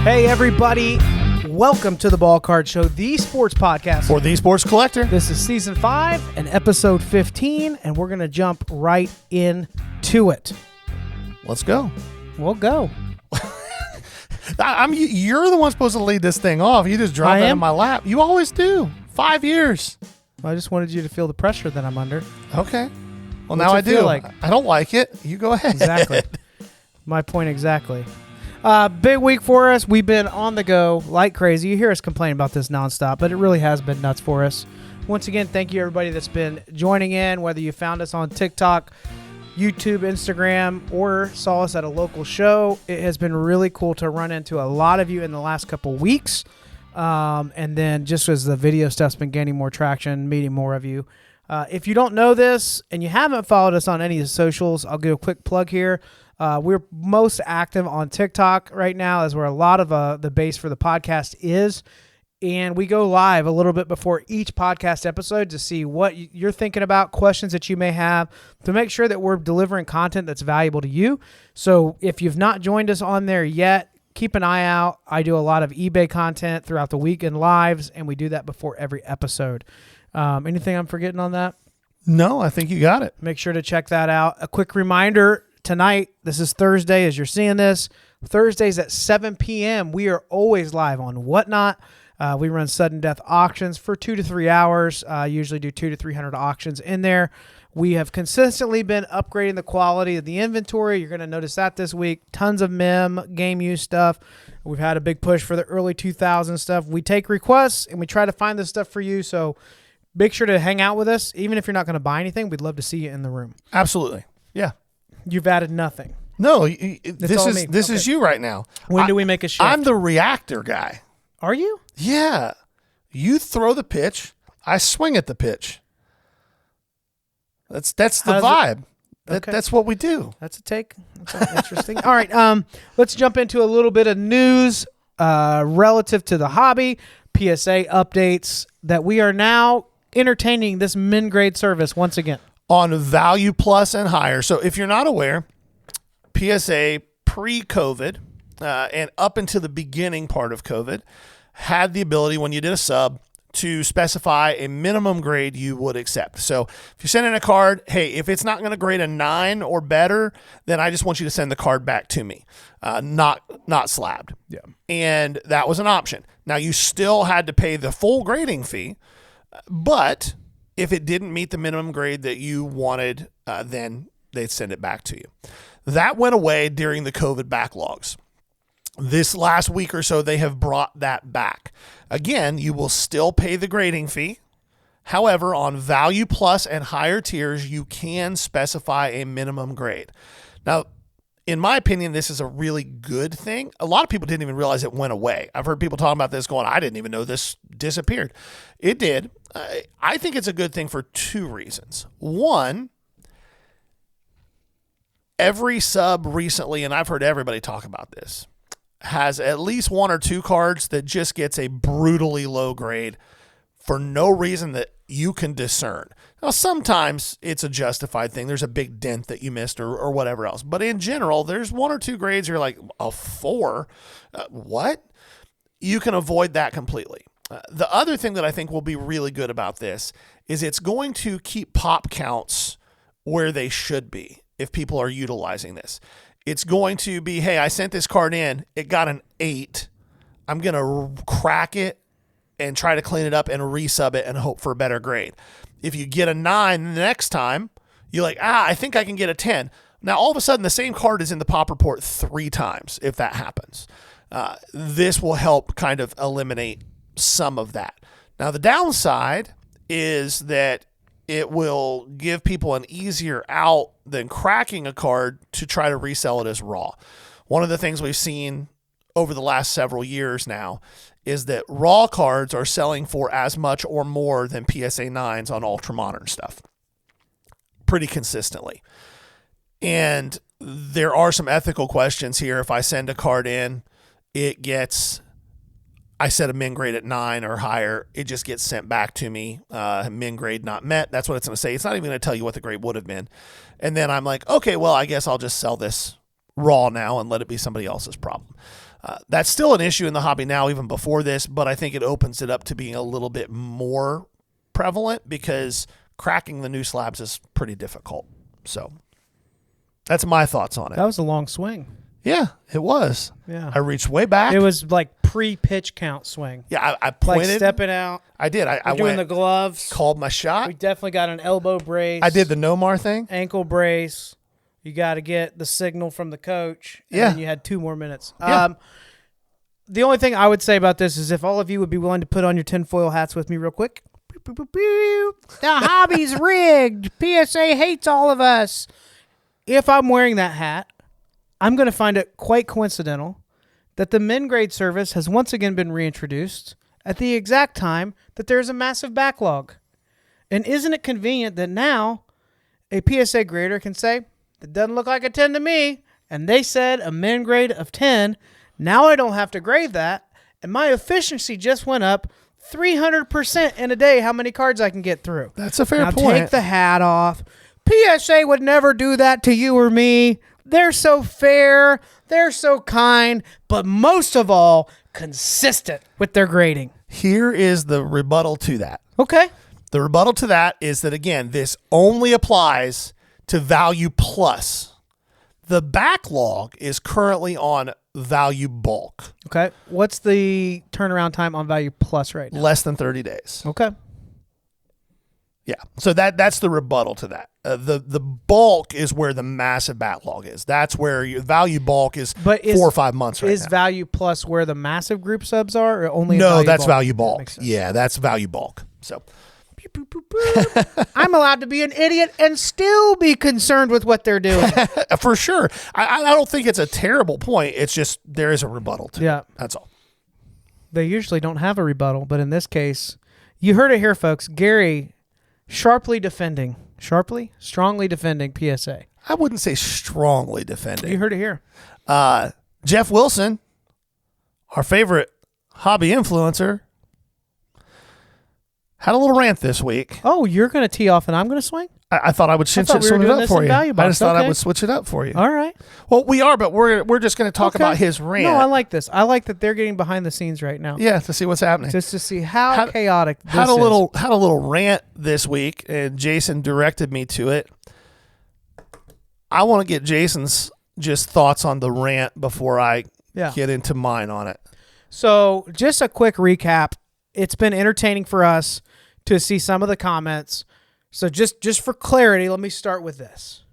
Hey, everybody. Welcome to the Ball Card Show, the sports podcast. For the sports collector. This is season 5 and episode 15, and we're going to jump right into it. Let's go. We'll go. You're the one supposed to lead this thing off. You just drop that in my lap. You always do. 5 years. I just wanted you to feel the pressure that I'm under. Okay. Well, What's now I it feel do. like? I don't like it. You go ahead. Exactly. My point exactly. Big week for us. We've been on the go like crazy. You hear us complain about this nonstop, but it really has been nuts for us. Once again, thank you everybody that's been joining in, whether you found us on TikTok, YouTube, Instagram, or saw us at a local show. It has been really cool to run into a lot of you in the last couple weeks. And then just as the video stuff's been gaining more traction, meeting more of you. If you don't know this and you haven't followed us on any of the socials, I'll give a quick plug here. We're most active on TikTok right now, as where a lot of the base for the podcast is. And we go live a little bit before each podcast episode to see what you're thinking about, questions that you may have, to make sure that we're delivering content that's valuable to you. So if you've not joined us on there yet, keep an eye out. I do a lot of eBay content throughout the week and lives, and we do that before every episode. Anything I'm forgetting on that? No, I think you got it. Make sure to check that out. A quick reminder, tonight, this is Thursday as you're seeing this. Thursdays at 7 p.m., we are always live on Whatnot. We run sudden death auctions for 2 to 3 hours. Usually do 200 to 300 auctions in there. We have consistently been upgrading the quality of the inventory. You're going to notice that this week. Tons of mem, game use stuff. We've had a big push for the early 2000s stuff. We take requests and we try to find this stuff for you. So make sure to hang out with us. Even if you're not going to buy anything, we'd love to see you in the room. Absolutely. Yeah. You've added nothing. No, this is you right now. When do we make a shift? I'm the reactor guy. Are you? Yeah. You throw the pitch. I swing at the pitch. That's the vibe. That's what we do. That's a take. That's interesting. All right. Let's jump into a little bit of news relative to the hobby. PSA updates that we are now entertaining this min grade service once again. On Value Plus and higher. So if you're not aware, PSA pre-COVID and up into the beginning part of COVID had the ability, when you did a sub, to specify a minimum grade you would accept. So if you send in a card, hey, if it's not going to grade a 9 or better, then I just want you to send the card back to me, not slabbed. Yeah. And that was an option. Now, you still had to pay the full grading fee, but if it didn't meet the minimum grade that you wanted, then they'd send it back to you. That went away during the COVID backlogs. This last week or so, they have brought that back. Again, you will still pay the grading fee. However, on Value Plus and higher tiers, you can specify a minimum grade. Now, in my opinion, this is a really good thing. A lot of people didn't even realize it went away. I've heard people talking about this going, I didn't even know this disappeared. It did. I think it's a good thing for 2 reasons. One, every sub recently, and I've heard everybody talk about this, has at least 1 or 2 cards that just gets a brutally low grade for no reason that you can discern. Now, sometimes it's a justified thing. There's a big dent that you missed or whatever else. But in general, there's 1 or 2 grades you're like, a 4? What? You can avoid that completely. The other thing that I think will be really good about this is it's going to keep pop counts where they should be if people are utilizing this. It's going to be, hey, I sent this card in. It got an 8. I'm going to crack it and try to clean it up and resub it and hope for a better grade. If you get a 9 the next time, you're like, I think I can get a 10. Now, all of a sudden, the same card is in the pop report 3 times if that happens. This will help kind of eliminate some of that. Now, the downside is that it will give people an easier out than cracking a card to try to resell it as raw. One of the things we've seen over the last several years now is that raw cards are selling for as much or more than PSA 9s on ultra modern stuff pretty consistently. And there are some ethical questions here. If I send a card in, I set a min grade at 9 or higher, it just gets sent back to me. Min grade not met. That's what it's going to say. It's not even going to tell you what the grade would have been. And then I'm like, okay, well, I guess I'll just sell this raw now and let it be somebody else's problem. That's still an issue in the hobby now, even before this, but I think it opens it up to being a little bit more prevalent because cracking the new slabs is pretty difficult. So that's my thoughts on it. That was a long swing. Yeah, it was. Yeah. I reached way back. It was like pre-pitch count swing. Yeah, I pointed. Like stepping out. I did. I doing went, the gloves. called my shot. We definitely got an elbow brace. I did the Nomar thing. Ankle brace. You got to get the signal from the coach. And Yeah. then you had 2 more minutes. Yeah. The only thing I would say about this is if all of you would be willing to put on your tinfoil hats with me real quick. The hobby's rigged. PSA hates all of us. If I'm wearing that hat, I'm going to find it quite coincidental that the men grade service has once again been reintroduced at the exact time that there's a massive backlog. And isn't it convenient that now a PSA grader can say, it doesn't look like a 10 to me, and they said a men grade of 10. Now I don't have to grade that, and my efficiency just went up 300% in a day how many cards I can get through. That's a fair now point. Take the hat off. PSA would never do that to you or me. They're so fair. They're so kind. But most of all, consistent with their grading. Here is the rebuttal to that. Okay. The rebuttal to that is that, again, this only applies to Value Plus. The backlog is currently on Value Bulk. Okay. What's the turnaround time on Value Plus right now? Less than 30 days. Okay. Yeah. So that's the rebuttal to that. The bulk is where the massive backlog is. That's where your Value Bulk is, 4 or 5 months right is now. Value Plus where the massive group subs are, or only? No, that's Value Value Bulk. That makes sense. Yeah, that's Value Bulk. So I'm allowed to be an idiot and still be concerned with what they're doing. for sure. I don't think it's a terrible point. It's just there is a rebuttal to Yeah. it. That's all. They usually don't have a rebuttal, but in this case, you heard it here, folks. Gary strongly defending PSA. I wouldn't say strongly defending. You heard it here. Geoff Wilson, our favorite hobby influencer, had a little rant this week. Oh, you're going to tee off and I'm going to swing? I thought I would switch thought we were it doing up this for in you. Value I Box. just thought I Okay. would switch it up for you. All right. Well, we are, but we're just going to talk Okay. about his rant. No, I like this. I like that they're getting behind the scenes right now. Yeah, to see what's happening. Just to see how chaotic this had a is. little rant this week, and Jason directed me to it. I want to get Jason's just thoughts on the rant before I get into mine on it. So just a quick recap. It's been entertaining for us to see some of the comments. So just for clarity, let me start with this.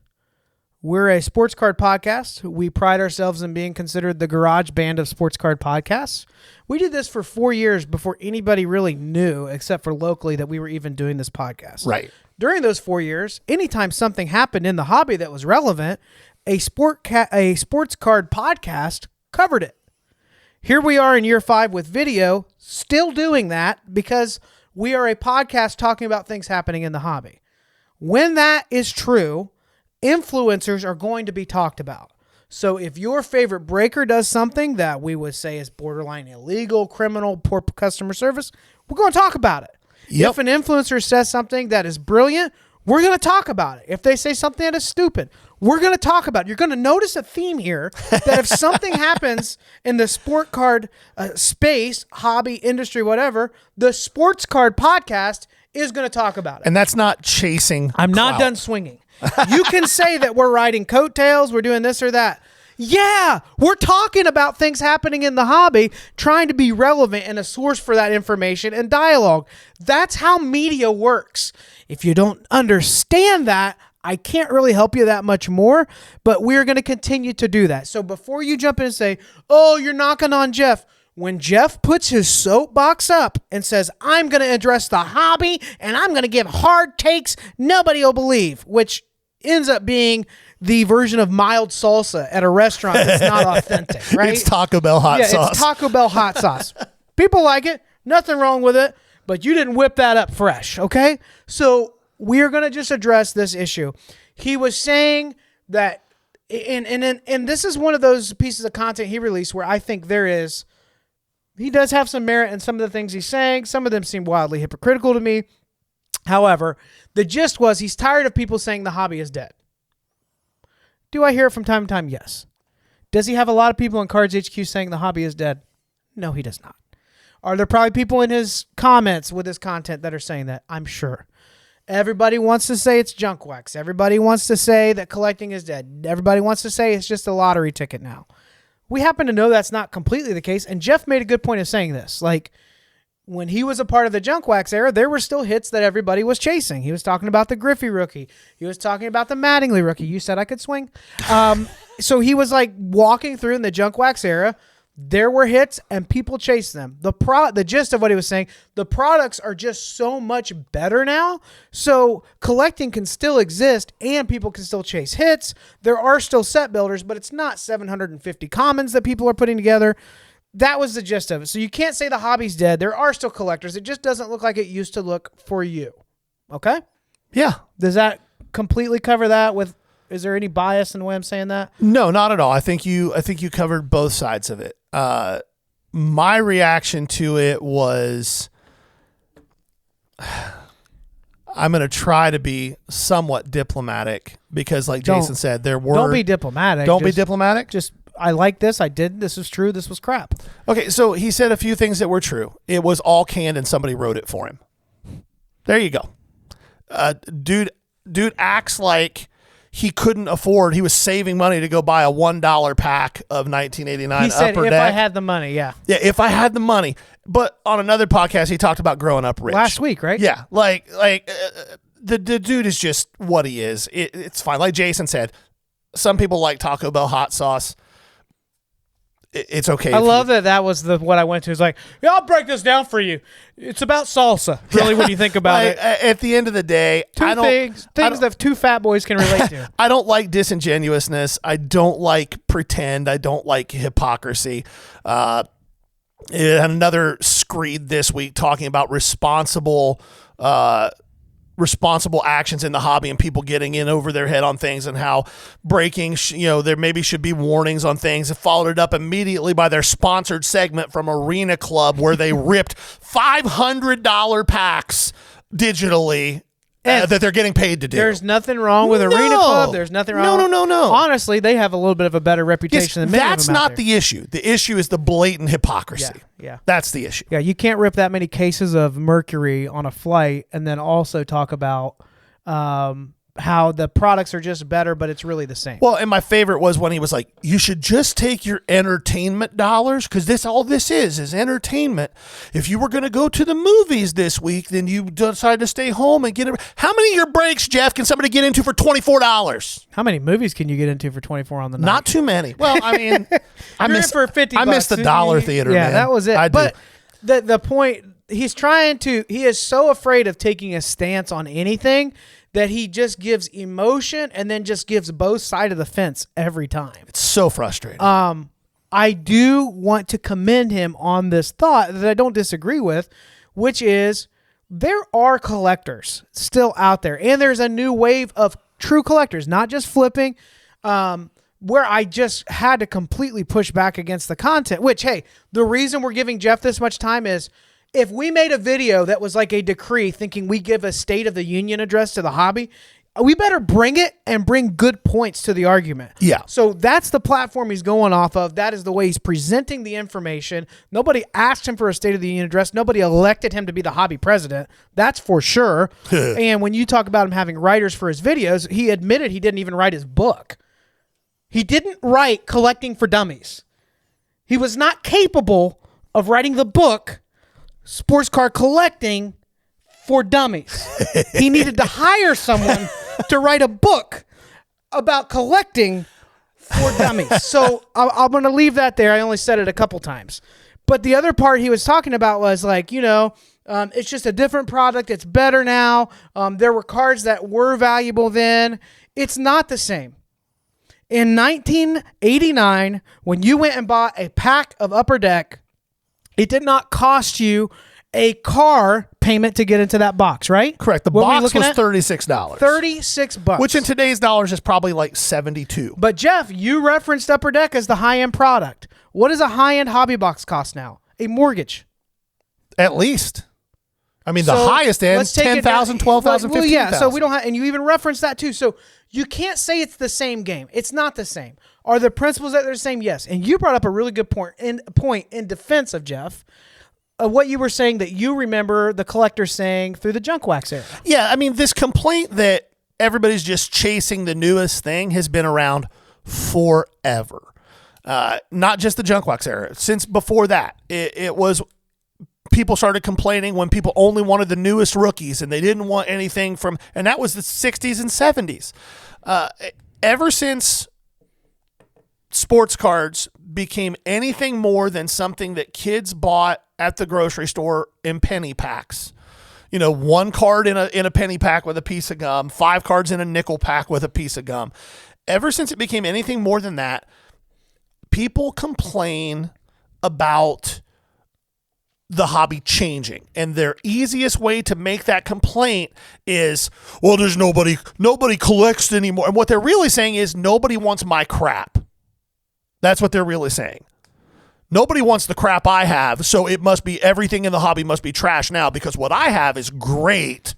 We're a sports card podcast. We pride ourselves in being considered the garage band of sports card podcasts. We did this for 4 years before anybody really knew, except for locally, that we were even doing this podcast. Right. During those 4 years, anytime something happened in the hobby that was relevant, a sports card podcast covered it. Here we are in year 5 with video, still doing that because we are a podcast talking about things happening in the hobby. When that is true, influencers are going to be talked about. So if your favorite breaker does something that we would say is borderline illegal, criminal, poor customer service, we're going to talk about it. Yep. If an influencer says something that is brilliant, we're going to talk about it. If they say something that is stupid, we're going to talk about it. You're going to notice a theme here that if something happens in the sport card space, hobby, industry, whatever, the sports card podcast is going to talk about it. And that's not chasing I'm not clout. done swinging. You can say that we're riding coattails, we're doing this or that. Yeah, we're talking about things happening in the hobby, trying to be relevant and a source for that information and dialogue. That's how media works. If you don't understand that, I can't really help you that much more, but we're going to continue to do that. So before you jump in and say, oh, you're knocking on Geoff, when Geoff puts his soapbox up and says, I'm going to address the hobby and I'm going to give hard takes nobody will believe, which ends up being the version of mild salsa at a restaurant that's not authentic, right? It's Taco Bell hot sauce. It's Taco Bell hot sauce. People like it. Nothing wrong with it, but you didn't whip that up fresh, okay? So we're going to just address this issue. He was saying that, and this is one of those pieces of content he released where I think he does have some merit in some of the things he's saying. Some of them seem wildly hypocritical to me. However, the gist was he's tired of people saying the hobby is dead. Do I hear it from time to time? Yes. Does he have a lot of people in Cards HQ saying the hobby is dead? No, he does not. Are there probably people in his comments with his content that are saying that? I'm sure. Everybody wants to say it's junk wax. Everybody wants to say that collecting is dead. Everybody wants to say it's just a lottery ticket now. We happen to know that's not completely the case, and Geoff made a good point of saying this. Like, when he was a part of the junk wax era, there were still hits that everybody was chasing. He was talking about the Griffey rookie. He was talking about the Mattingly rookie. You said I could swing. So he was like walking through in the junk wax era. There were hits and people chased them. The gist of what he was saying, the products are just so much better now. So collecting can still exist and people can still chase hits. There are still set builders, but it's not 750 commons that people are putting together. That was the gist of it. So you can't say the hobby's dead. There are still collectors. It just doesn't look like it used to look for you. Okay? Yeah. Does that completely cover that with... Is there any bias in the way I'm saying that? No, not at all. I think you covered both sides of it. My reaction to it was, I'm going to try to be somewhat diplomatic because, like Jason said, there were. Don't be diplomatic. Don't be diplomatic. Just I like this. I did. This is true. This was crap. Okay, so he said a few things that were true. It was all canned and somebody wrote it for him. There you go. Dude acts like he couldn't afford. He was saving money to go buy a $1 pack of 1989 He said, Upper if Deck. I had the money, yeah. Yeah, if I had the money. But on another podcast, he talked about growing up rich. Last week, right? Yeah, the dude is just what he is. It's fine. Like Jason said, some people like Taco Bell hot sauce. It's okay. I love that was what I went to. It's like, yeah, I'll break this down for you. It's about salsa, really, when you think about it. At the end of the day, things that two fat boys can relate to. I don't like disingenuousness. I don't like pretend. I don't like hypocrisy. And another screed this week talking about responsible actions in the hobby and people getting in over their head on things and how breaking, there maybe should be warnings on things. It followed it up immediately by their sponsored segment from Arena Club where they ripped $500 packs digitally that they're getting paid to do. There's nothing wrong with Arena Club. There's nothing wrong. No. Honestly, they have a little bit of a better reputation than many of them That's out not there. the issue. The issue is the blatant hypocrisy. Yeah. That's the issue. Yeah, you can't rip that many cases of mercury on a flight and then also talk about how the products are just better, but it's really the same. Well, and my favorite was when he was like, you should just take your entertainment dollars because all this is entertainment. If you were going to go to the movies this week, then you decide to stay home and get it. How many of your breaks, Geoff, can somebody get into for $24? How many movies can you get into for $24 on the night? Not too many. Well, I mean, I missed for $50. I missed the dollar theater, yeah, man. that was it. I but the point, he is so afraid of taking a stance on anything that he just gives emotion and then just gives both sides of the fence every time. It's so frustrating. I do want to commend him on this thought that I don't disagree with, which is there are collectors still out there, and there's a new wave of true collectors, not just flipping, where I just had to completely push back against the content, which, hey, the reason we're giving Geoff this much time is if we made a video that was like a decree thinking we give a State of the Union address to the hobby, we better bring it and bring good points to the argument. Yeah. So that's the platform he's going off of. That is the way he's presenting the information. Nobody asked him for a State of the Union address. Nobody elected him to be the hobby president. That's for sure. And when you talk about him having writers for his videos, he admitted he didn't even write his book. He didn't write Collecting for Dummies. He was not capable of writing the book Sports Car Collecting for Dummies. He needed to hire someone to write a book about collecting for dummies. So I'm going to leave that there. I only said it a couple times. But the other part he was talking about was like, it's just a different product. It's better now. There were cards that were valuable then. It's not the same. In 1989, when you went and bought a pack of Upper Deck, it did not cost you a car payment to get into that box, right? Correct. The box was $36. $36. Which in today's dollars is probably like $72. But Geoff, you referenced Upper Deck as the high-end product. What does a high-end hobby box cost now? A mortgage. At least. I mean, the highest end, let's take it 10,000, 12,000, well, 15,000. yeah, so we don't have, and you even referenced that too. So you can't say it's the same game. It's not the same. Are the principles that they're the same? Yes. And you brought up a really good point in defense of Geoff. What you were saying that you remember the collector saying through the junk wax era. Yeah, I mean, this complaint that everybody's just chasing the newest thing has been around forever. Not just the junk wax era. Since before that, it was people started complaining when people only wanted the newest rookies and they didn't want anything from, and that was the 60s and 70s. Ever since sports cards became anything more than something that kids bought at the grocery store in penny packs. You know, 1 card in a penny pack with a piece of gum, 5 cards in a nickel pack with a piece of gum. Ever since it became anything more than that, people complain about the hobby changing. And their easiest way to make that complaint is, well, there's nobody collects anymore. And what they're really saying is nobody wants my crap. That's what they're really saying. Nobody wants the crap I have, so it must be everything in the hobby must be trash now because what I have is great.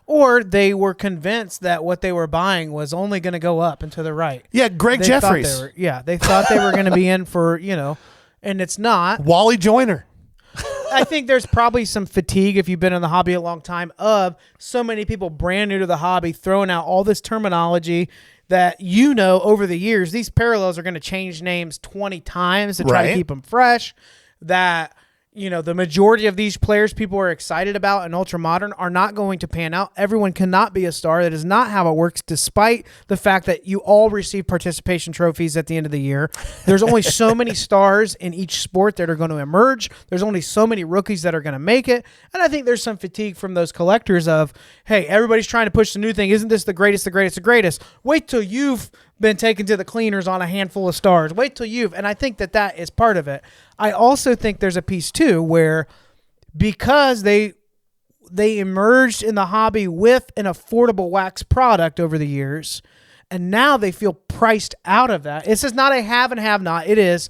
Or they were convinced that what they were buying was only going to go up and to the right. Yeah, Greg Jeffries. They thought they were going to be in for, and it's not. Wally Joyner. I think there's probably some fatigue if you've been in the hobby a long time of so many people brand new to the hobby throwing out all this terminology that over the years, these parallels are going to change names 20 times to try to keep them fresh. That, the majority of these players people are excited about in Ultra Modern are not going to pan out. Everyone cannot be a star. That is not how it works, despite the fact that you all receive participation trophies at the end of the year. There's only so many stars in each sport that are going to emerge. There's only so many rookies that are going to make it. And I think there's some fatigue from those collectors of, hey, everybody's trying to push the new thing. Isn't this the greatest, the greatest, the greatest? Wait till you've been taken to the cleaners on a handful of stars. Wait till and I think that is part of it. I also think there's a piece too where because they emerged in the hobby with an affordable wax product over the years, and now they feel priced out of that. This is not a have and have not. It is,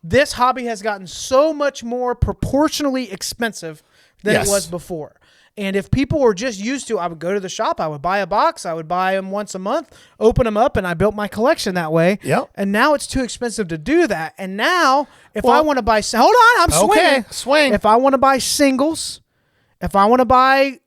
this hobby has gotten so much more proportionally expensive than it was before. And if people were just used to, I would go to the shop, I would buy a box, I would buy them once a month, open them up, and I built my collection that way. Yep. And now it's too expensive to do that. And now, if I want to buy, hold on, I'm swinging. Okay, swing. If I want to buy singles, if I want to buy,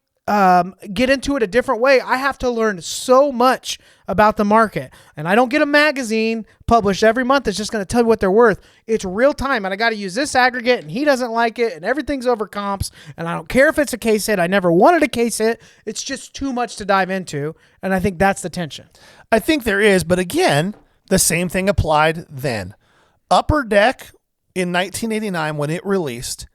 get into it a different way, I have to learn so much about the market. And I don't get a magazine published every month that's just going to tell you what they're worth. It's real time, and I got to use this aggregate, and he doesn't like it, and everything's over comps, and I don't care if it's a case hit. I never wanted a case hit. It's just too much to dive into, and I think that's the tension. I think there is, but again, the same thing applied then. Upper Deck in 1989 when it released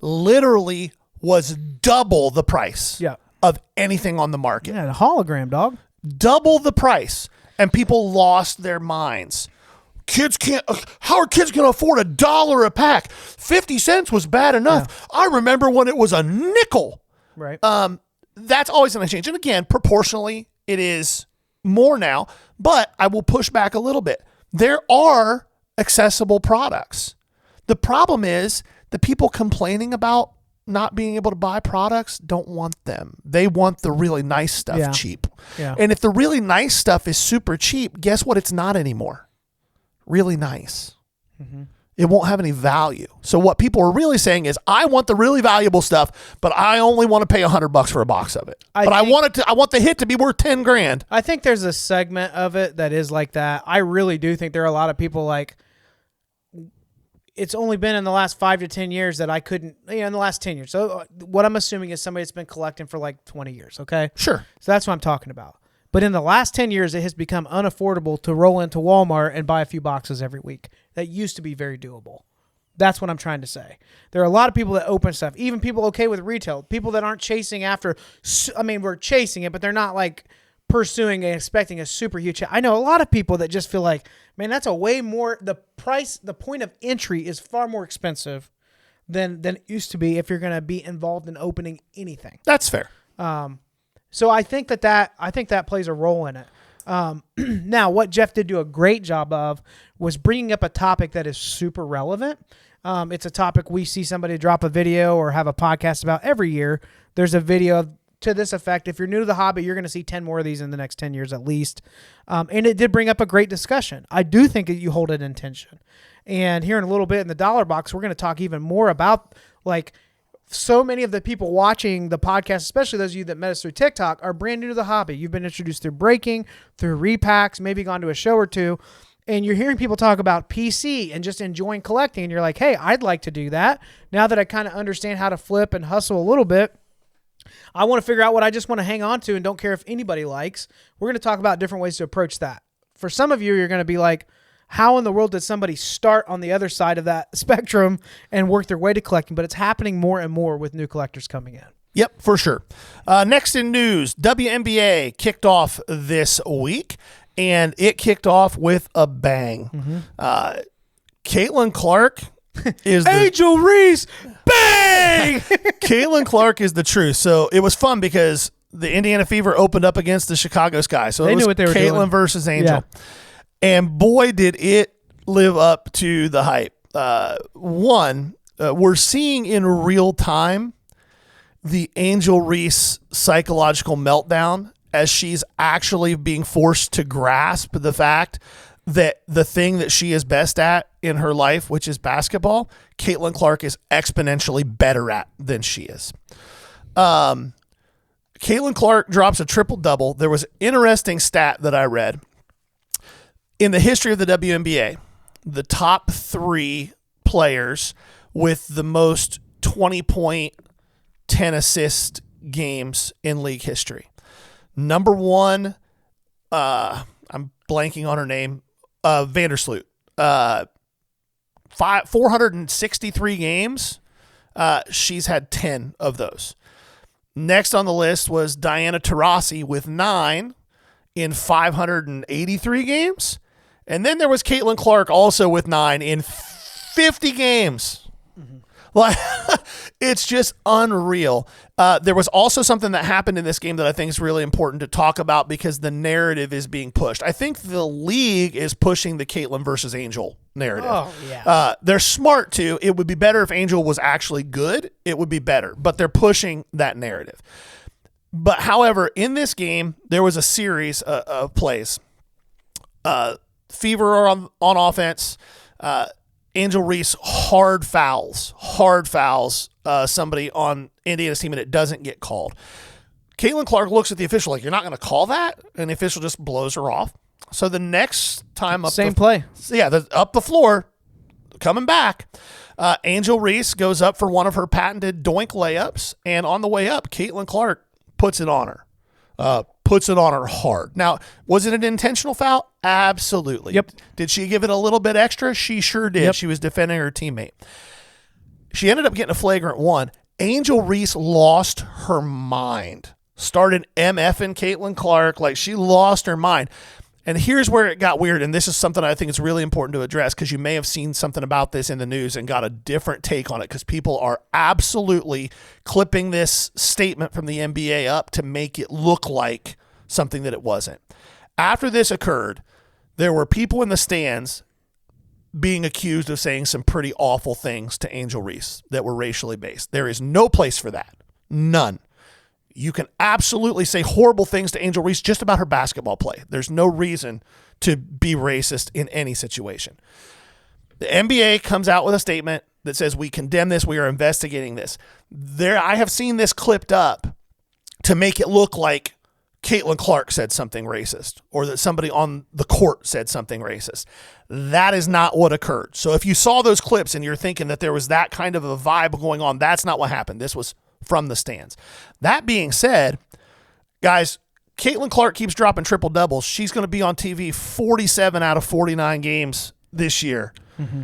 literally was double the price of anything on the market. Yeah, the hologram, dog. Double the price, and people lost their minds. How are kids going to afford $1 a pack? 50 cents was bad enough. Yeah. I remember when it was a nickel. Right. That's always going to change. And again, proportionally, it is more now, but I will push back a little bit. There are accessible products. The problem is the people complaining about not being able to buy products don't want them. They want the really nice stuff cheap. Yeah. And if the really nice stuff is super cheap, guess what? It's not anymore. Really nice. Mm-hmm. It won't have any value. So what people are really saying is, I want the really valuable stuff, but I only want to pay $100 for a box of it. I want the hit to be worth 10 grand. I think there's a segment of it that is like that. I really do think there are a lot of people like, it's only been in the last 5 to 10 years that I couldn't, in the last 10 years. So what I'm assuming is somebody that's been collecting for like 20 years. Okay. Sure. So that's what I'm talking about. But in the last 10 years, it has become unaffordable to roll into Walmart and buy a few boxes every week. That used to be very doable. That's what I'm trying to say. There are a lot of people that open stuff, even people okay with retail, people that aren't chasing after, we're chasing it, but they're not like pursuing and expecting a super huge. I know a lot of people that just feel like, man, that's a way more, the point of entry is far more expensive than it used to be if you're going to be involved in opening anything. That's fair. So I think that plays a role in it. Now, what Geoff did do a great job of was bringing up a topic that is super relevant. It's a topic we see somebody drop a video or have a podcast about every year. There's a video to this effect. If you're new to the hobby, you're going to see 10 more of these in the next 10 years at least. And it did bring up a great discussion. I do think that you hold it in tension. And here in a little bit in the dollar box, we're going to talk even more about, like, so many of the people watching the podcast, especially those of you that met us through TikTok, are brand new to the hobby. You've been introduced through breaking, through repacks, maybe gone to a show or two, and you're hearing people talk about PC and just enjoying collecting. And you're like, hey, I'd like to do that. Now that I kind of understand how to flip and hustle a little bit, I want to figure out what I just want to hang on to and don't care if anybody likes. We're going to talk about different ways to approach that. For some of you, you're going to be like, how in the world did somebody start on the other side of that spectrum and work their way to collecting? But it's happening more and more with new collectors coming in. Yep, for sure. Next in news, WNBA kicked off this week, and it kicked off with a bang. Caitlin Clark is Angel Reese, bang! Caitlin Clark is the truth. So it was fun because the Indiana Fever opened up against the Chicago Sky. So they knew what they were doing. Caitlin versus Angel. Yeah. And boy, did it live up to the hype. We're seeing in real time the Angel Reese psychological meltdown as she's actually being forced to grasp the fact that the thing that she is best at in her life, which is basketball, Caitlin Clark is exponentially better at than she is. Caitlin Clark drops a triple-double. There was an interesting stat that I read. In the history of the WNBA, the top 3 players with the most 20-point, 10-assist games in league history. Number 1, I'm blanking on her name, Vandersloot. 463 games. She's had 10 of those. Next on the list was Diana Taurasi with 9 in 583 games. And then there was Caitlin Clark also with 9 in 50 games. Like, it's just unreal. There was also something that happened in this game that I think is really important to talk about because the narrative is being pushed. I think the league is pushing the Caitlin versus Angel narrative. Oh, yeah. They're smart too. It would be better if Angel was actually good. It would be better, but they're pushing that narrative. But however, in this game, there was a series of plays. Fever are on offense. Angel Reese hard fouls somebody on Indiana's team, and it doesn't get called. Caitlin Clark looks at the official like, you're not going to call that? And the official just blows her off. So the next time up play. Yeah, up the floor, coming back, Angel Reese goes up for one of her patented doink layups, and on the way up, Caitlin Clark puts it on her. Puts it on her hard. Now, was it an intentional foul? Absolutely. Yep. Did she give it a little bit extra? She sure did. Yep. She was defending her teammate. She ended up getting a flagrant 1. Angel Reese lost her mind. Started MFing Caitlin Clark like she lost her mind. And here's where it got weird, and this is something I think is really important to address because you may have seen something about this in the news and got a different take on it because people are absolutely clipping this statement from the NBA up to make it look like something that it wasn't. After this occurred, there were people in the stands being accused of saying some pretty awful things to Angel Reese that were racially based. There is no place for that. None. You can absolutely say horrible things to Angel Reese just about her basketball play. There's no reason to be racist in any situation. The NBA comes out with a statement that says we condemn this, we are investigating this. I have seen this clipped up to make it look like Caitlin Clark said something racist or that somebody on the court said something racist. That is not what occurred. So if you saw those clips and you're thinking that there was that kind of a vibe going on, that's not what happened. This was from the stands. That being said, guys, Caitlin Clark keeps dropping triple doubles. She's going to be on TV 47 out of 49 games this year. Mm-hmm.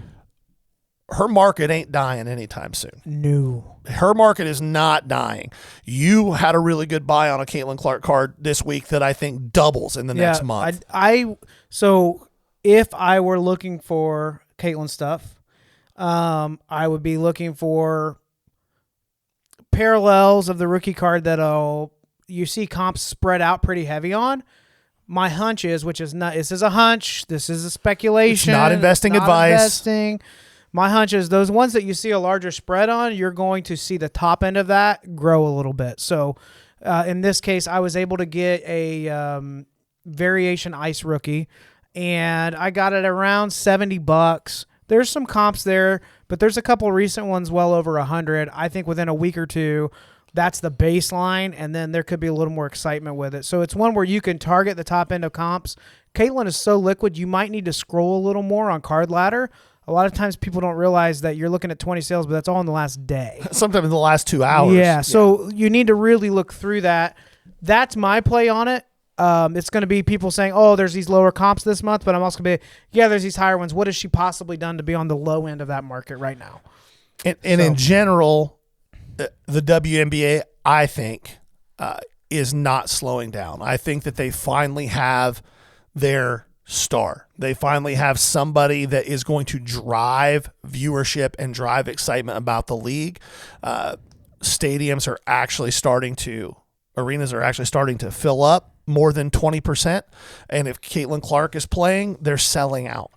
Her market ain't dying anytime soon. No. Her market is not dying. You had a really good buy on a Caitlin Clark card this week that I think doubles in the next month. So if I were looking for Caitlin stuff, I would be looking for parallels of the rookie card that you see comps spread out pretty heavy on. My hunch is, which is not, this is a hunch, this is a speculation. It's not investing not advice. Investing. My hunch is those ones that you see a larger spread on, you're going to see the top end of that grow a little bit. So in this case, I was able to get a variation ice rookie, and I got it around $70. There's some comps there, but there's a couple recent ones well over 100. I think within a week or two, that's the baseline, and then there could be a little more excitement with it. So it's one where you can target the top end of comps. Caitlin is so liquid, you might need to scroll a little more on Card Ladder. A lot of times people don't realize that you're looking at 20 sales, but that's all in the last day. Sometimes in the last 2 hours. Yeah, so you need to really look through that. That's my play on it. It's going to be people saying, oh, there's these lower comps this month, but I'm also going to be, yeah, there's these higher ones. What has she possibly done to be on the low end of that market right now? And in general, the WNBA, I think, is not slowing down. I think that they finally have their star. They finally have somebody that is going to drive viewership and drive excitement about the league. Arenas are actually starting to fill up more than 20%. And if Caitlin Clark is playing, they're selling out.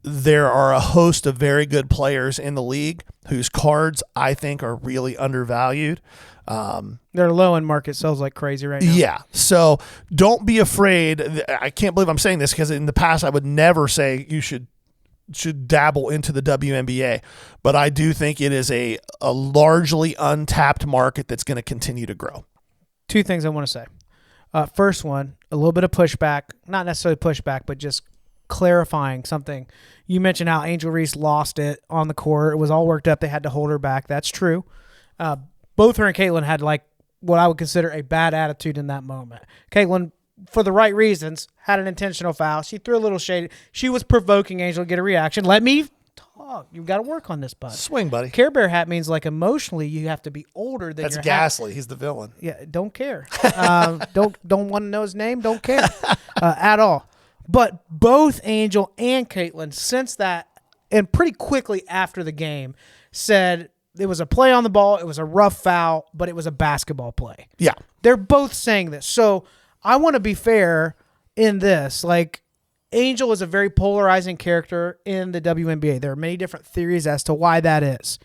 There are a host of very good players in the league whose cards I think are really undervalued. Their low-end market sells like crazy right now. Yeah. So don't be afraid. I can't believe I'm saying this because in the past I would never say you should dabble into the WNBA. But I do think it is a largely untapped market that's going to continue to grow. Two things I want to say. First one, a little bit of pushback. Not necessarily pushback, but just clarifying something. You mentioned how Angel Reese lost it on the court. It was all worked up. They had to hold her back. That's true. Both her and Caitlin had like what I would consider a bad attitude in that moment. Caitlin, for the right reasons, had an intentional foul. She threw a little shade. She was provoking Angel to get a reaction. Let me talk. You've got to work on this, bud. Swing, buddy. Care Bear hat means like emotionally you have to be older than That's your Ghastly. He's the villain. Yeah, don't care. Don't want to know his name. Don't care at all. But both Angel and Caitlin, since that, and pretty quickly after the game, said it was a play on the ball, it was a rough foul, but it was a basketball play. Yeah. They're both saying this. So I want to be fair in this. Like, Angel is a very polarizing character in the WNBA. There are many different theories as to why that is.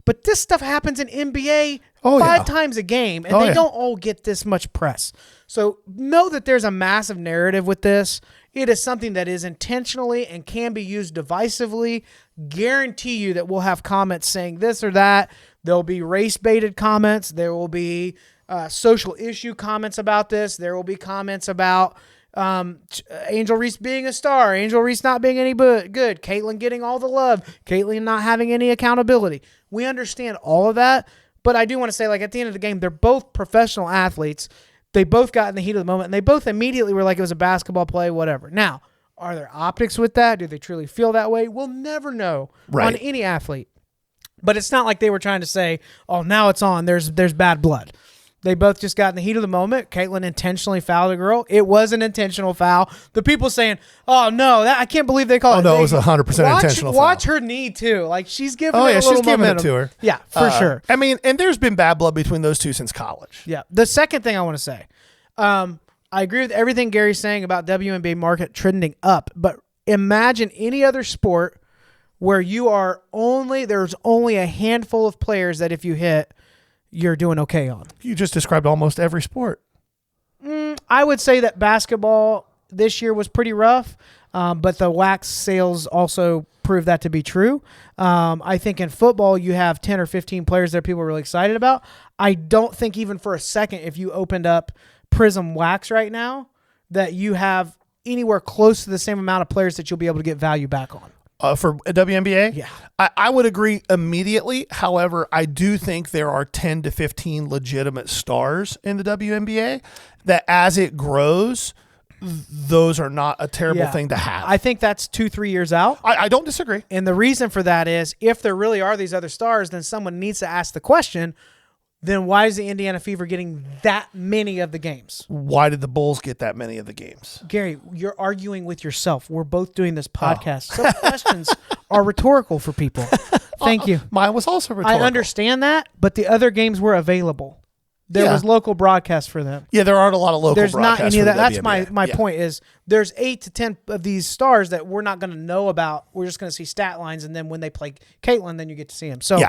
But this stuff happens in NBA five times a game, and they don't all get this much press. So know that there's a massive narrative with this. It is something that is intentionally and can be used divisively. Guarantee you that we'll have comments saying this or that. There'll be race-baited comments. There will be social issue comments about this. There will be comments about Angel Reese being a star, Angel Reese not being any good, Caitlin getting all the love, Caitlin not having any accountability. We understand all of that, but I do want to say, like, at the end of the game, they're both professional athletes. They both got in the heat of the moment, and they both immediately were like it was a basketball play, whatever. Now, are there optics with that? Do they truly feel that way? We'll never know on any athlete. But it's not like they were trying to say, oh, now it's on. There's bad blood. They both just got in the heat of the moment. Caitlin intentionally fouled a girl. It was an intentional foul. The people saying, oh, no, I can't believe they called it. Oh, no, it was 100% intentional foul. Watch her knee, too. Like, she's giving it a little she's giving momentum. it to her. Yeah, for sure. I mean, and there's been bad blood between those two since college. Yeah. The second thing I want to say, I agree with everything Gary's saying about WNBA market trending up, but imagine any other sport where there's only a handful of players that if you hit, you're doing okay on. You just described almost every sport. I would say that basketball this year was pretty rough, but the wax sales also proved that to be true. I think in football you have 10 or 15 players that people are really excited about. I don't think even for a second if you opened up Prism Wax right now that you have anywhere close to the same amount of players that you'll be able to get value back on. For a WNBA? Yeah. I would agree immediately. However, I do think there are 10 to 15 legitimate stars in the WNBA that as it grows, those are not a terrible thing to have. I think that's 2-3 years out. I don't disagree. And the reason for that is if there really are these other stars, then someone needs to ask the question, then why is the Indiana Fever getting that many of the games? Why did the Bulls get that many of the games? Gary, you're arguing with yourself. We're both doing this podcast. Some questions are rhetorical for people. Thank you. Mine was also rhetorical. I understand that, but the other games were available. There was local broadcast for them. Yeah, there aren't a lot of local There's broadcasts. not any of for that. the That's WNBA. my point is there's 8 to 10 of these stars that we're not going to know about. We're just going to see stat lines, and then when they play Caitlin, then you get to see them. So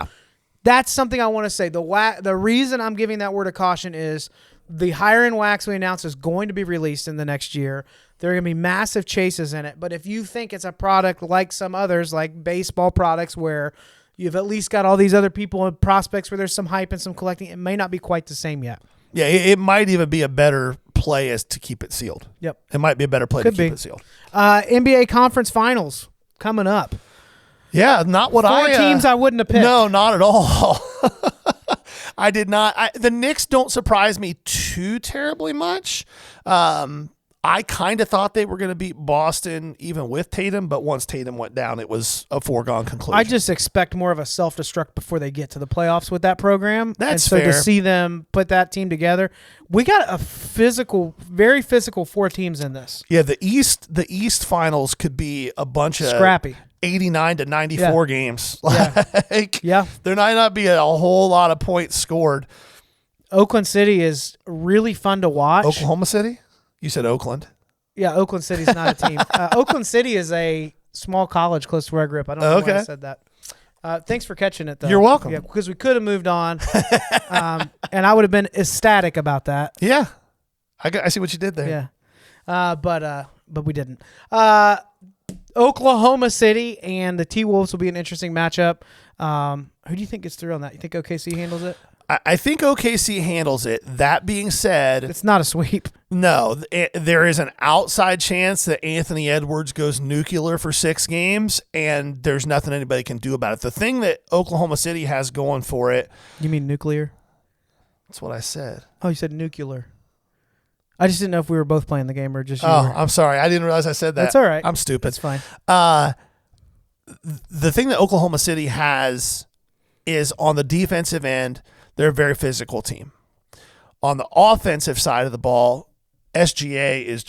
that's something I want to say. The reason I'm giving that word of caution is the higher-end wax we announced is going to be released in the next year. There are going to be massive chases in it. But if you think it's a product like some others, like baseball products where you've at least got all these other people and prospects where there's some hype and some collecting, it may not be quite the same yet. Yeah, it might even be a better play as to keep it sealed. Yep. It might be a better play to keep it sealed. NBA Conference Finals coming up. Yeah, not what Four teams I wouldn't have picked. No, not at all. I did not. The Knicks don't surprise me too terribly much. I kind of thought they were going to beat Boston even with Tatum, but once Tatum went down, it was a foregone conclusion. I just expect more of a self-destruct before they get to the playoffs with that program. That's fair. fair. To see them put that team together, we got a very physical 4 teams in this. Yeah, the East Finals could be a bunch of scrappy 89 to 94 games. Yeah. There might not be a whole lot of points scored. Oakland City is really fun to watch. Oklahoma City? You said Oakland. Yeah, Oakland City's not a team. Oakland City is a small college close to where I grew up. I don't know why I said that. Thanks for catching it, though. You're welcome. Yeah, because we could have moved on, and I would have been ecstatic about that. Yeah, I see what you did there. Yeah, but we didn't. Oklahoma City and the T-Wolves will be an interesting matchup. Who do you think gets through on that? You think OKC handles it? I think OKC handles it. That being said, it's not a sweep. No, there is an outside chance that Anthony Edwards goes nuclear for 6 games, and there's nothing anybody can do about it. The thing that Oklahoma City has going for it. You mean nuclear? That's what I said. Oh, you said nuclear. I just didn't know if we were both playing the game or just you. I'm sorry. I didn't realize I said that. That's all right. I'm stupid. That's fine. The thing that Oklahoma City has is on the defensive end, they're a very physical team. On the offensive side of the ball, SGA is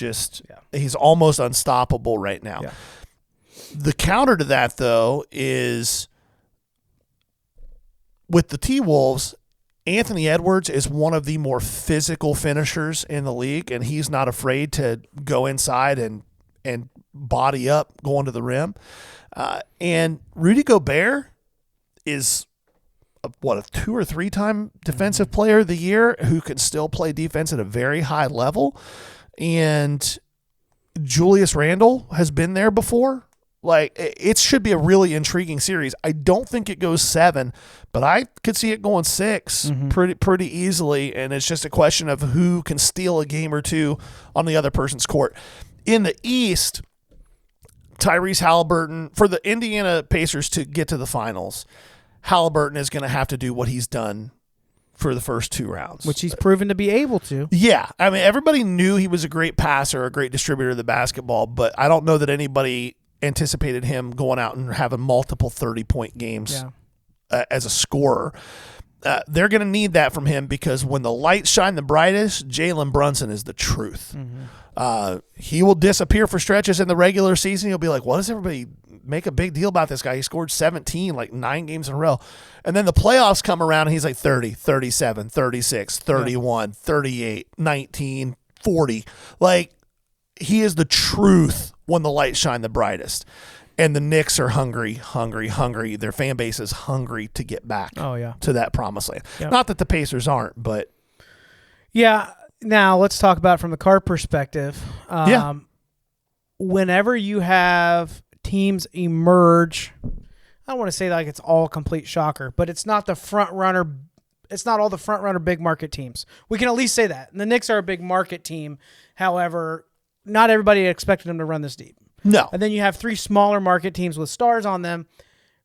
he's almost unstoppable right now. Yeah. The counter to that, though, is with the T-Wolves, Anthony Edwards is one of the more physical finishers in the league, and he's not afraid to go inside and body up going to the rim. And Rudy Gobert is a 2 or 3 time defensive player of the year who can still play defense at a very high level. And Julius Randle has been there before. Like, it should be a really intriguing series. I don't think it goes 7, but I could see it going 6 pretty easily. And it's just a question of who can steal a game or 2 on the other person's court. In the East, Tyrese Halliburton, for the Indiana Pacers to get to the finals, Halliburton is going to have to do what he's done for the first 2 rounds. Which he's proven to be able to. Yeah. I mean, everybody knew he was a great passer, a great distributor of the basketball, but I don't know that anybody anticipated him going out and having multiple 30-point games as a scorer. They're going to need that from him because when the lights shine the brightest, Jalen Brunson is the truth. He will disappear for stretches in the regular season. He'll be like, what does everybody make a big deal about this guy? He scored 17, like 9 games in a row. And then the playoffs come around and he's like 30, 37, 36, 31, 38, 19, 40. Like, he is the truth when the lights shine the brightest. And the Knicks are hungry. Their fan base is hungry to get back to that promised land. Yep. Not that the Pacers aren't, but. Yeah. Now, let's talk about it from the card perspective. Whenever you have teams emerge, I don't want to say like it's all complete shocker, but it's not the front runner. It's not all the front runner big market teams. We can at least say that. And the Knicks are a big market team. However, not everybody expected them to run this deep. No. And then you have 3 smaller market teams with stars on them.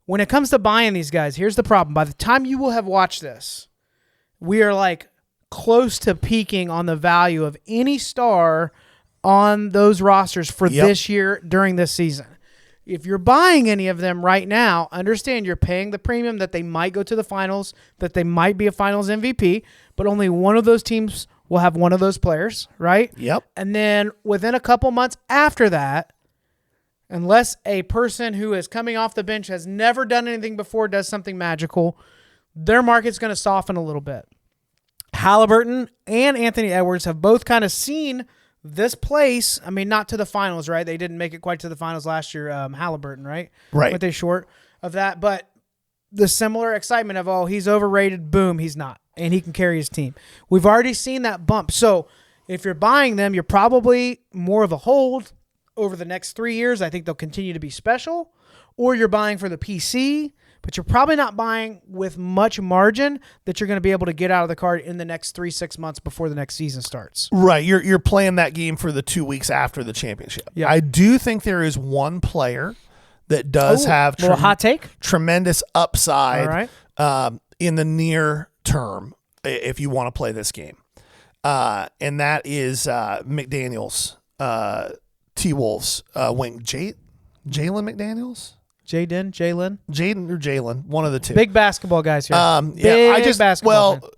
When it comes to buying these guys, here's the problem. By the time you will have watched this, we are like close to peaking on the value of any star on those rosters for this year during this season. If you're buying any of them right now, understand you're paying the premium that they might go to the finals, that they might be a finals MVP, but only one of those teams will have one of those players, right? Yep. And then within a couple months after that, unless a person who is coming off the bench has never done anything before does something magical, their market's going to soften a little bit. Halliburton and Anthony Edwards have both kind of seen this place. I mean, not to the finals, right? They didn't make it quite to the finals last year, Halliburton, right? Right. But they short of that. But the similar excitement of, oh, he's overrated, boom, he's not. And he can carry his team. We've already seen that bump. So if you're buying them, you're probably more of a hold over the next 3 years. I think they'll continue to be special. Or you're buying for the PC, but you're probably not buying with much margin that you're going to be able to get out of the card in the next 3-6 months before the next season starts. Right. You're playing that game for the 2 weeks after the championship. Yeah. I do think there is one player that does have little hot take? tremendous upside All right. In the near term if you want to play this game. And that is McDaniels, T-Wolves wing. Jalen McDaniels? Jaden or Jalen, one of the two. Big basketball guys here. Basketball fan.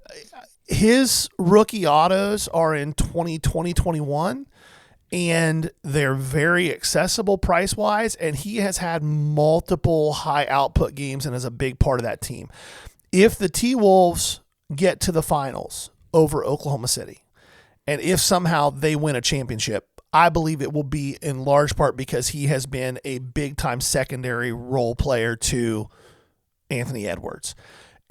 His rookie autos are in 2020, 21, and they're very accessible price-wise, and he has had multiple high-output games and is a big part of that team. If the T-Wolves get to the finals over Oklahoma City, and if somehow they win a championship, I believe it will be in large part because he has been a big-time secondary role player to Anthony Edwards.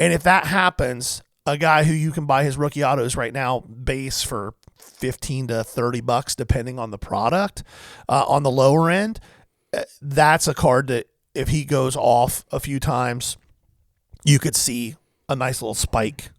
And if that happens, a guy who you can buy his rookie autos right now base for $15 to $30, depending on the product, on the lower end, that's a card that if he goes off a few times, you could see a nice little spike.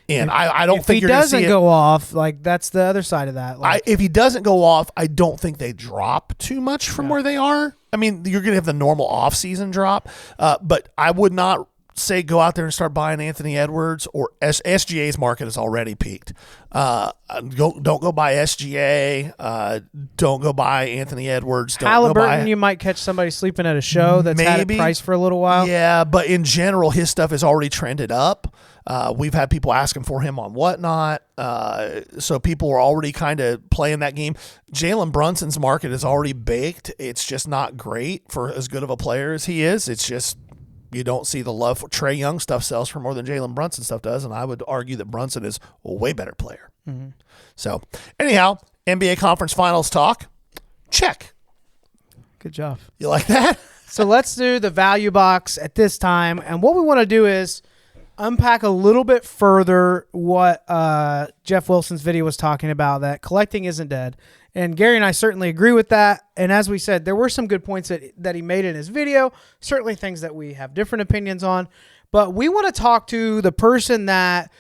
And I don't think you're going to see it. If he doesn't go off, like that's the other side of that. Like, if he doesn't go off, I don't think they drop too much from where they are. I mean, you're going to have the normal off-season drop, but I would not say go out there and start buying Anthony Edwards or SGA's market has already peaked. Don't go buy SGA. Don't go buy Anthony Edwards. Halliburton, you might catch somebody sleeping at a show that's had it priced for a little while. Yeah, but in general, his stuff is already trended up. We've had people asking for him on whatnot. So people are already kind of playing that game. Jalen Brunson's market is already baked. It's just not great for as good of a player as he is. It's just you don't see the love for Trae Young stuff sells for more than Jalen Brunson stuff does. And I would argue that Brunson is a way better player. Mm-hmm. So anyhow, NBA conference finals talk. Check. Good job. You like that? So let's do the value box at this time. And what we want to do is unpack a little bit further what Jeff Wilson's video was talking about, that collecting isn't dead. And Gary and I certainly agree with that. And as we said, there were some good points that he made in his video, certainly things that we have different opinions on. But we want to talk to the person that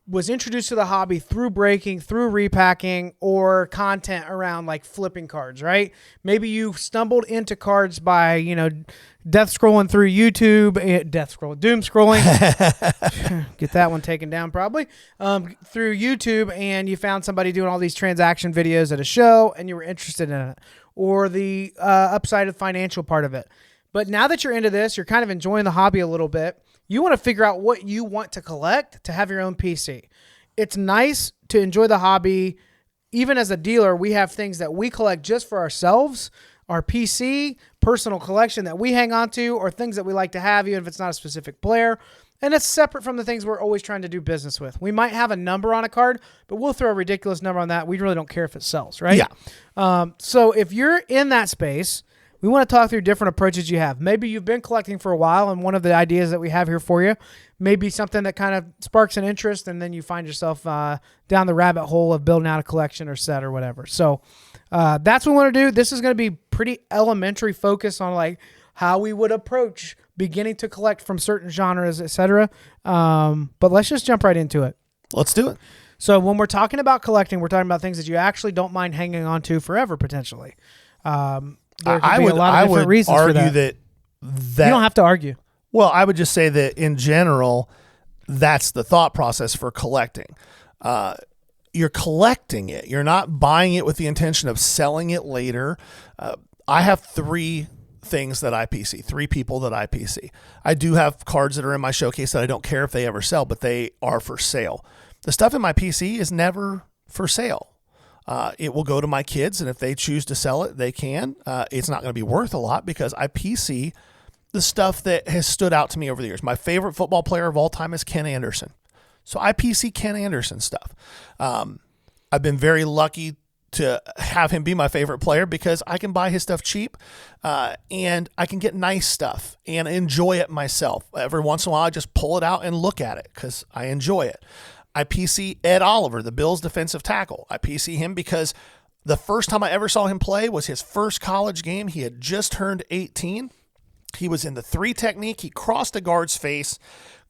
was introduced to the hobby through breaking, through repacking, or content around like flipping cards, right? Maybe you stumbled into cards by, death scrolling through YouTube, doom scrolling. Get that one taken down probably. Through YouTube, and you found somebody doing all these transaction videos at a show and you were interested in it, or the upside of financial part of it. But now that you're into this, you're kind of enjoying the hobby a little bit. You want to figure out what you want to collect to have your own PC. It's nice to enjoy the hobby. Even as a dealer, we have things that we collect just for ourselves, our PC, personal collection that we hang on to, or things that we like to have, even if it's not a specific player. And it's separate from the things we're always trying to do business with. We might have a number on a card, but we'll throw a ridiculous number on that. We really don't care if it sells, right? Yeah. So if you're in that space, we want to talk through different approaches you have. Maybe you've been collecting for a while, and one of the ideas that we have here for you may be something that kind of sparks an interest, and then you find yourself down the rabbit hole of building out a collection or set or whatever. So that's what we want to do. This is going to be pretty elementary focus on like how we would approach beginning to collect from certain genres, etc. But let's just jump right into it. Let's do it. So when we're talking about collecting, we're talking about things that you actually don't mind hanging on to forever, potentially. There could be a lot of different reasons for that. You don't have to argue. Well, I would just say that in general, that's the thought process for collecting. You're collecting it. You're not buying it with the intention of selling it later. I have three things that I PC, three people that I PC. I do have cards that are in my showcase that I don't care if they ever sell, but they are for sale. The stuff in my PC is never for sale. It will go to my kids, and if they choose to sell it, they can. It's not going to be worth a lot because I PC the stuff that has stood out to me over the years. My favorite football player of all time is Ken Anderson. So I PC Ken Anderson stuff. I've been very lucky to have him be my favorite player because I can buy his stuff cheap and I can get nice stuff and enjoy it myself. Every once in a while, I just pull it out and look at it because I enjoy it. I PC Ed Oliver, the Bills defensive tackle. I PC him because the first time I ever saw him play was his first college game. He had just turned 18. He was in the 3 technique. He crossed the guard's face,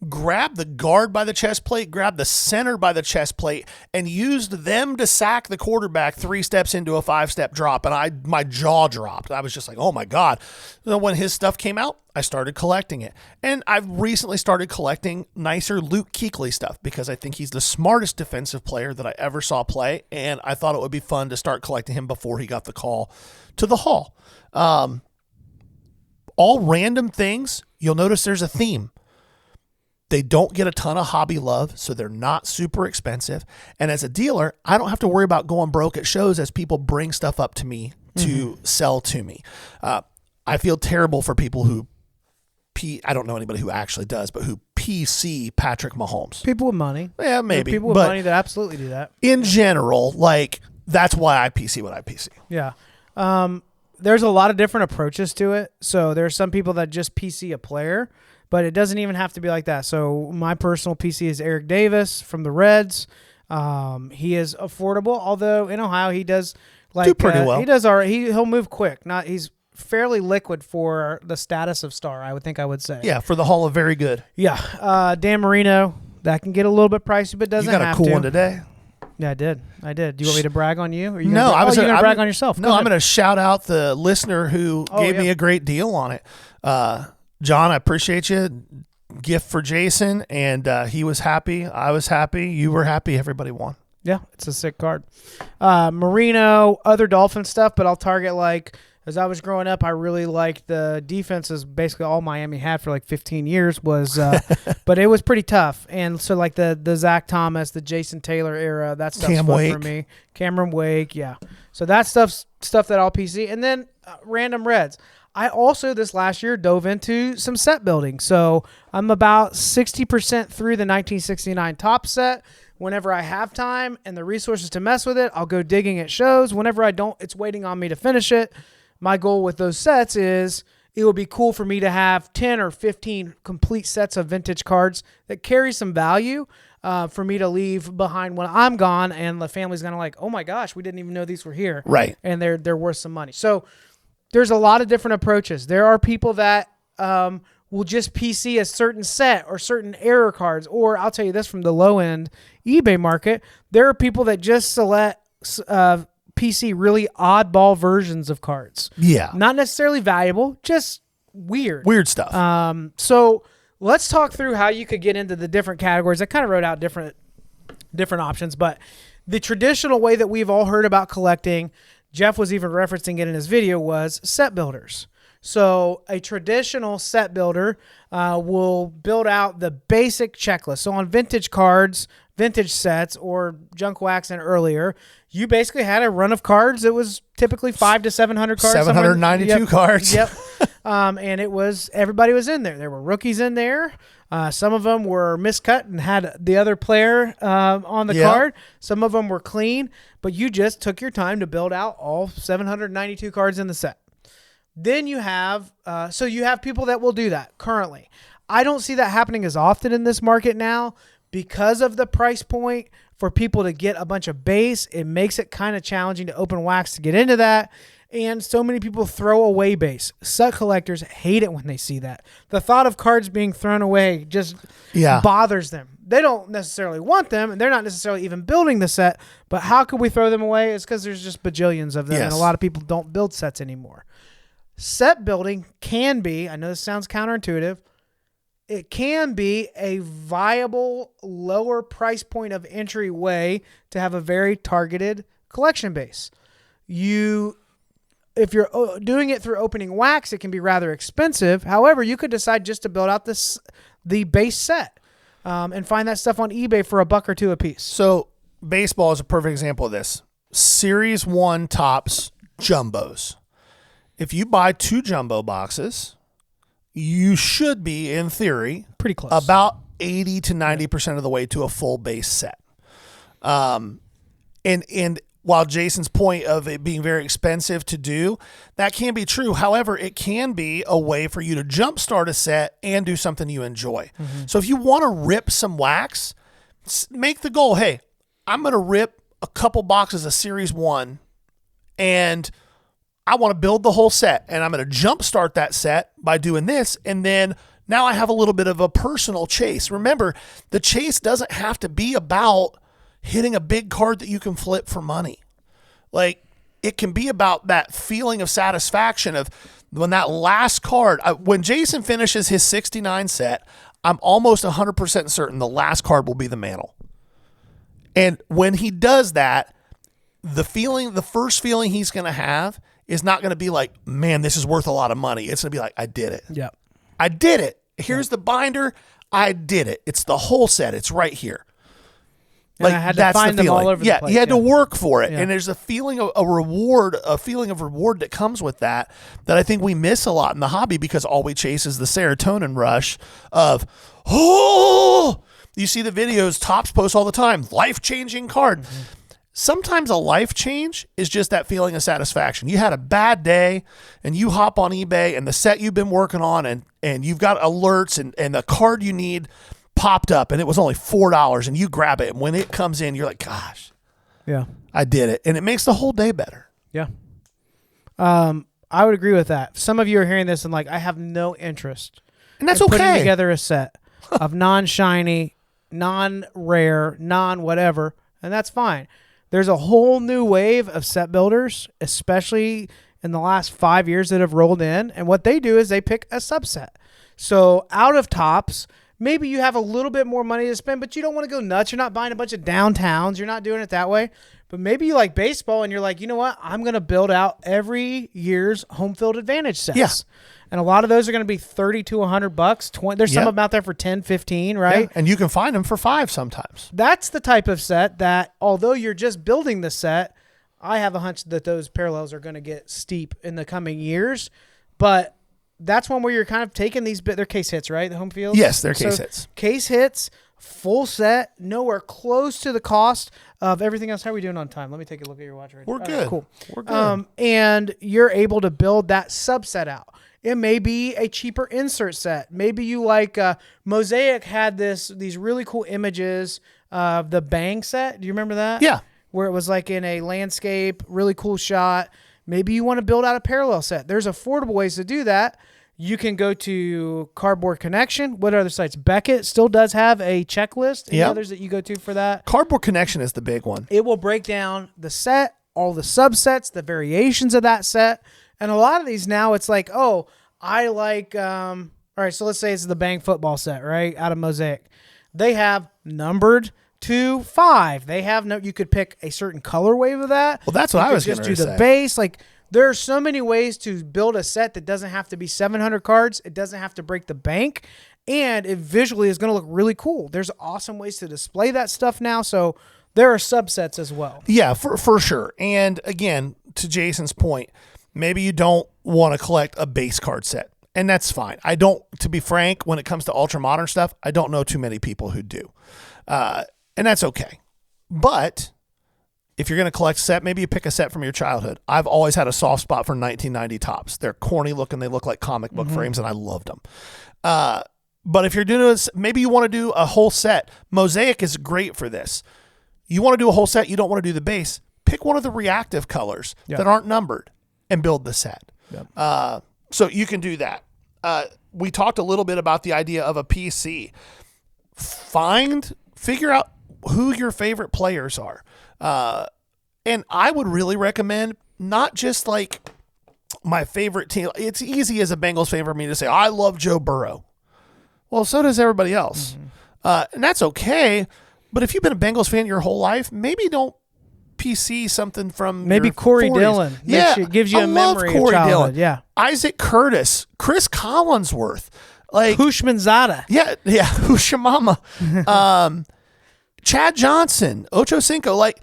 grabbed the guard by the chest plate, grabbed the center by the chest plate, and used them to sack the quarterback 3 steps into a 5-step drop. And my jaw dropped. I was just like, oh my God. So when his stuff came out, I started collecting it. And I've recently started collecting nicer Luke Kuechly stuff because I think he's the smartest defensive player that I ever saw play. And I thought it would be fun to start collecting him before he got the call to the Hall. All random things, you'll notice there's a theme. They don't get a ton of hobby love, so they're not super expensive. And as a dealer, I don't have to worry about going broke at shows as people bring stuff up to me to sell to me. I feel terrible for people who, I don't know anybody who actually does, but who PC Patrick Mahomes. People with money. Yeah, maybe. People with money that absolutely do that. In general, like, that's why I PC what I PC. Yeah. There's a lot of different approaches to it. So there's some people that just PC a player, but it doesn't even have to be like that. So my personal PC is Eric Davis from the Reds. He is affordable, although in Ohio he does do pretty well. He does all right. He'll move quick. He's fairly liquid for the status of star, I would say. Yeah, for the Hall of Very Good. Yeah. Dan Marino, that can get a little bit pricey, but doesn't have to. You got a cool one today. Yeah, I did. Do you want me to brag on you? Or you no, I was going to brag on yourself. No, I'm going to shout out the listener who gave me a great deal on it. John, I appreciate you. Gift for Jason, and he was happy. I was happy. You were happy. Everybody won. Yeah, it's a sick card. Marino, other Dolphin stuff, but I'll target as I was growing up, I really liked the defenses. Basically, all Miami had for 15 years was, but it was pretty tough. And so, the Zach Thomas, the Jason Taylor era, that stuff's fun for me. Cameron Wake, yeah. So that stuff that I'll PC, and then random Reds. I also this last year dove into some set building. So I'm about 60% through the 1969 top set. Whenever I have time and the resources to mess with it, I'll go digging at shows. Whenever I don't, it's waiting on me to finish it. My goal with those sets is it would be cool for me to have 10 or 15 complete sets of vintage cards that carry some value for me to leave behind when I'm gone, and the family's going to oh my gosh, we didn't even know these were here. Right. And they're worth some money. So there's a lot of different approaches. There are people that will just PC a certain set or certain error cards, or I'll tell you this from the low-end eBay market, there are people that just select PC really oddball versions of cards. Yeah. Not necessarily valuable, just weird. Weird stuff. So let's talk through how you could get into the different categories. I kind of wrote out different options, but the traditional way that we've all heard about collecting, Geoff was even referencing it in his video, was set builders. So a traditional set builder will build out the basic checklist. So on vintage cards, vintage sets, or junk wax and earlier, you basically had a run of cards that was typically 500 to 700 cards. 792 cards. Yep. And everybody was in there. There were rookies in there. Some of them were miscut and had the other player on the card. Some of them were clean, but you just took your time to build out all 792 cards in the set. Then you have people that will do that currently. I don't see that happening as often in this market now because of the price point. For people to get a bunch of base, it makes it kind of challenging to open wax to get into that. And so many people throw away base. Set collectors hate it when they see that. The thought of cards being thrown away just bothers them. They don't necessarily want them, and they're not necessarily even building the set. But how could we throw them away? It's because there's just bajillions of them, and a lot of people don't build sets anymore. Set building can be, I know this sounds counterintuitive, it can be a viable lower price point of entry way to have a very targeted collection base. If you're doing it through opening wax, it can be rather expensive. However, you could decide just to build out the base set and find that stuff on eBay for $1 or $2 a piece. So baseball is a perfect example of this. Series 1 tops jumbos. If you buy 2 jumbo boxes, you should be, in theory, pretty close, about 80 to 90% of the way to a full base set. And while Jason's point of it being very expensive to do, that can be true. However, it can be a way for you to jumpstart a set and do something you enjoy. So if you want to rip some wax, make the goal, hey, I'm going to rip a couple boxes of Series 1 and I want to build the whole set, and I'm going to jumpstart that set by doing this, and then now I have a little bit of a personal chase. Remember, the chase doesn't have to be about hitting a big card that you can flip for money. Like, it can be about that feeling of satisfaction of when that last card, when Jason finishes his 69 set, I'm almost 100% certain the last card will be the mantle. And when he does that, the first feeling he's going to have is not going to be like, man, this is worth a lot of money. It's going to be like, I did it. Yeah. I did it. Here's the binder. I did it. It's the whole set. It's right here. And I had to find them all over the place. You had to work for it. Yeah. And there's a feeling of a reward that comes with that I think we miss a lot in the hobby because all we chase is the serotonin rush of, you see the videos Topps posts all the time, life-changing card. Mm-hmm. Sometimes a life change is just that feeling of satisfaction. You had a bad day and you hop on eBay and the set you've been working on and you've got alerts and the card you need popped up and it was only $4 and you grab it. And when it comes in, you're like, gosh, yeah, I did it. And it makes the whole day better. Yeah. I would agree with that. Some of you are hearing this and like, I have no interest and that's in okay. putting together a set of non-shiny, non-rare, non-whatever, and that's fine. There's a whole new wave of set builders, especially in the last 5 years that have rolled in. And what they do is they pick a subset. So out of Topps, maybe you have a little bit more money to spend, but you don't want to go nuts. You're not buying a bunch of downtowns. You're not doing it that way. But maybe you like baseball and you're like, you know what? I'm going to build out every year's home field advantage sets. Yeah. And a lot of those are going to be $30 to $100. 20, there's some of them out there for 10, 15, right? Yeah. And you can find them for $5 sometimes. That's the type of set that, although you're just building the set, I have a hunch that those parallels are going to get steep in the coming years. But that's one where you're kind of taking these they're case hits, right? The home field? Yes, they're case hits. Case hits, full set, nowhere close to the cost of everything else. How are we doing on time? Let me take a look at your watch right now. We're good. Cool. We're good. And you're able to build that subset out. It may be a cheaper insert set. Maybe you like Mosaic had these really cool images of the Bang set. Do you remember that? Yeah. Where it was like in a landscape, really cool shot. Maybe you want to build out a parallel set. There's affordable ways to do that. You can go to Cardboard Connection. What other sites? Beckett still does have a checklist. Any others that you go to for that? Cardboard Connection is the big one. It will break down the set, all the subsets, the variations of that set. And a lot of these now, it's like, oh, I like, all right, so let's say it's the Bang football set, right, out of Mosaic. They have numbered to 5. They have you could pick a certain color wave of that. Well, that's what I was going to say. Just do the base. Like, there are so many ways to build a set that doesn't have to be 700 cards. It doesn't have to break the bank. And it visually is going to look really cool. There's awesome ways to display that stuff now. So there are subsets as well. Yeah, for sure. And again, to Jason's point, maybe you don't want to collect a base card set, and that's fine. To be frank, when it comes to ultra modern stuff, I don't know too many people who do. And that's okay. But if you're going to collect a set, maybe you pick a set from your childhood. I've always had a soft spot for 1990 Topps. They're corny looking. They look like comic book frames, and I loved them. But if you're doing this, maybe you want to do a whole set. Mosaic is great for this. You want to do a whole set. You don't want to do the base. Pick one of the reactive colors that aren't numbered and build the set. Yep. So you can do that. We talked a little bit about the idea of a PC. Figure out who your favorite players are. And I would really recommend not just like my favorite team. It's easy as a Bengals fan for me to say, I love Joe Burrow. Well, so does everybody else. And that's okay. But if you've been a Bengals fan your whole life, maybe don't PC something from maybe Corey 40s. Dillon. Yeah, gives you a memory Corey of childhood. Dillon. Yeah, Isaac Curtis, Chris Collinsworth, like Hushmanzada. Yeah, Hushamama, Chad Johnson, Ocho Cinco. Like,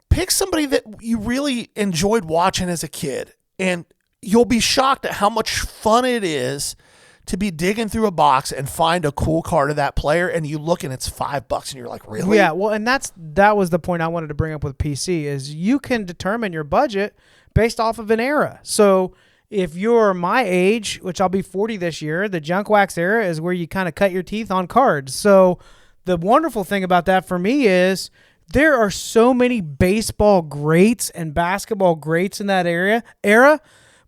pick somebody that you really enjoyed watching as a kid, and you'll be shocked at how much fun it is to be digging through a box and find a cool card of that player, and you look and it's $5 and you're like, really? Yeah, well, and that was the point I wanted to bring up with PC is you can determine your budget based off of an era. So if you're my age, which I'll be 40 this year, the junk wax era is where you kind of cut your teeth on cards. So the wonderful thing about that for me is there are so many baseball greats and basketball greats in that era,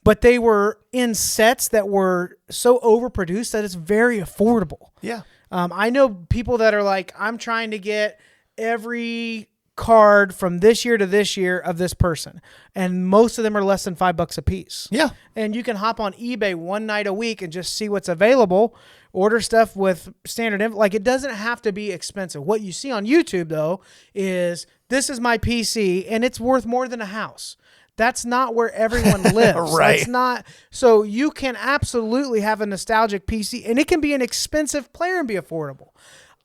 but they were in sets that were so overproduced that it's very affordable. Yeah. I know people that are like, I'm trying to get every card from this year to this year of this person, and most of them are less than $5 a piece. Yeah. And you can hop on eBay one night a week and just see what's available, order stuff with standard like it doesn't have to be expensive. What you see on YouTube though is this is my PC and it's worth more than a house. That's not where everyone lives. Right. That's not. So you can absolutely have a nostalgic PC, and it can be an expensive player and be affordable.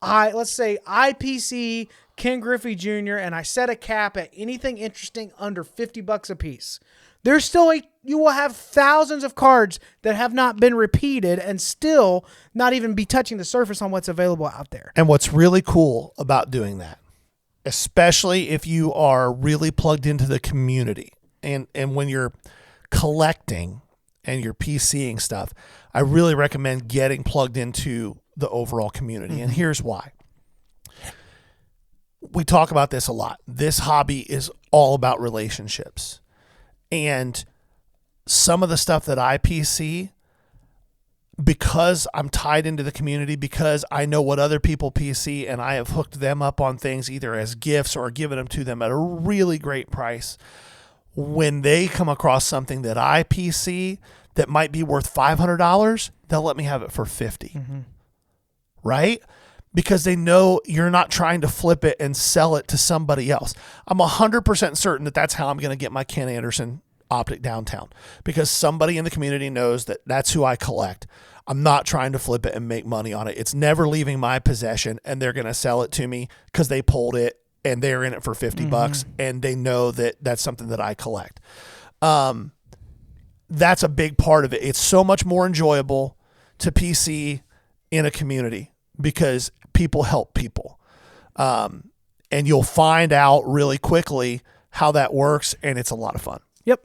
Let's say IPC Ken Griffey Jr. and I set a cap at anything interesting under $50 a piece. There's still you will have thousands of cards that have not been repeated and still not even be touching the surface on what's available out there. And what's really cool about doing that, especially if you are really plugged into the community and when you're collecting and you're PCing stuff, I really recommend getting plugged into the overall community. And here's why. We talk about this a lot. This hobby is all about relationships. And some of the stuff that I PC, because I'm tied into the community, because I know what other people PC and I have hooked them up on things either as gifts or given them to them at a really great price. When they come across something that I PC that might be worth $500, they'll let me have it for $50. Right? Because they know you're not trying to flip it and sell it to somebody else. I'm 100% certain that that's how I'm going to get my Ken Anderson optic downtown, because somebody in the community knows that that's who I collect. I'm not trying to flip it and make money on it. It's never leaving my possession, and they're going to sell it to me because they pulled it and they're in it for $50 and they know that that's something that I collect. That's a big part of it. It's so much more enjoyable to PC in a community because people help people. And you'll find out really quickly how that works, and it's a lot of fun. Yep.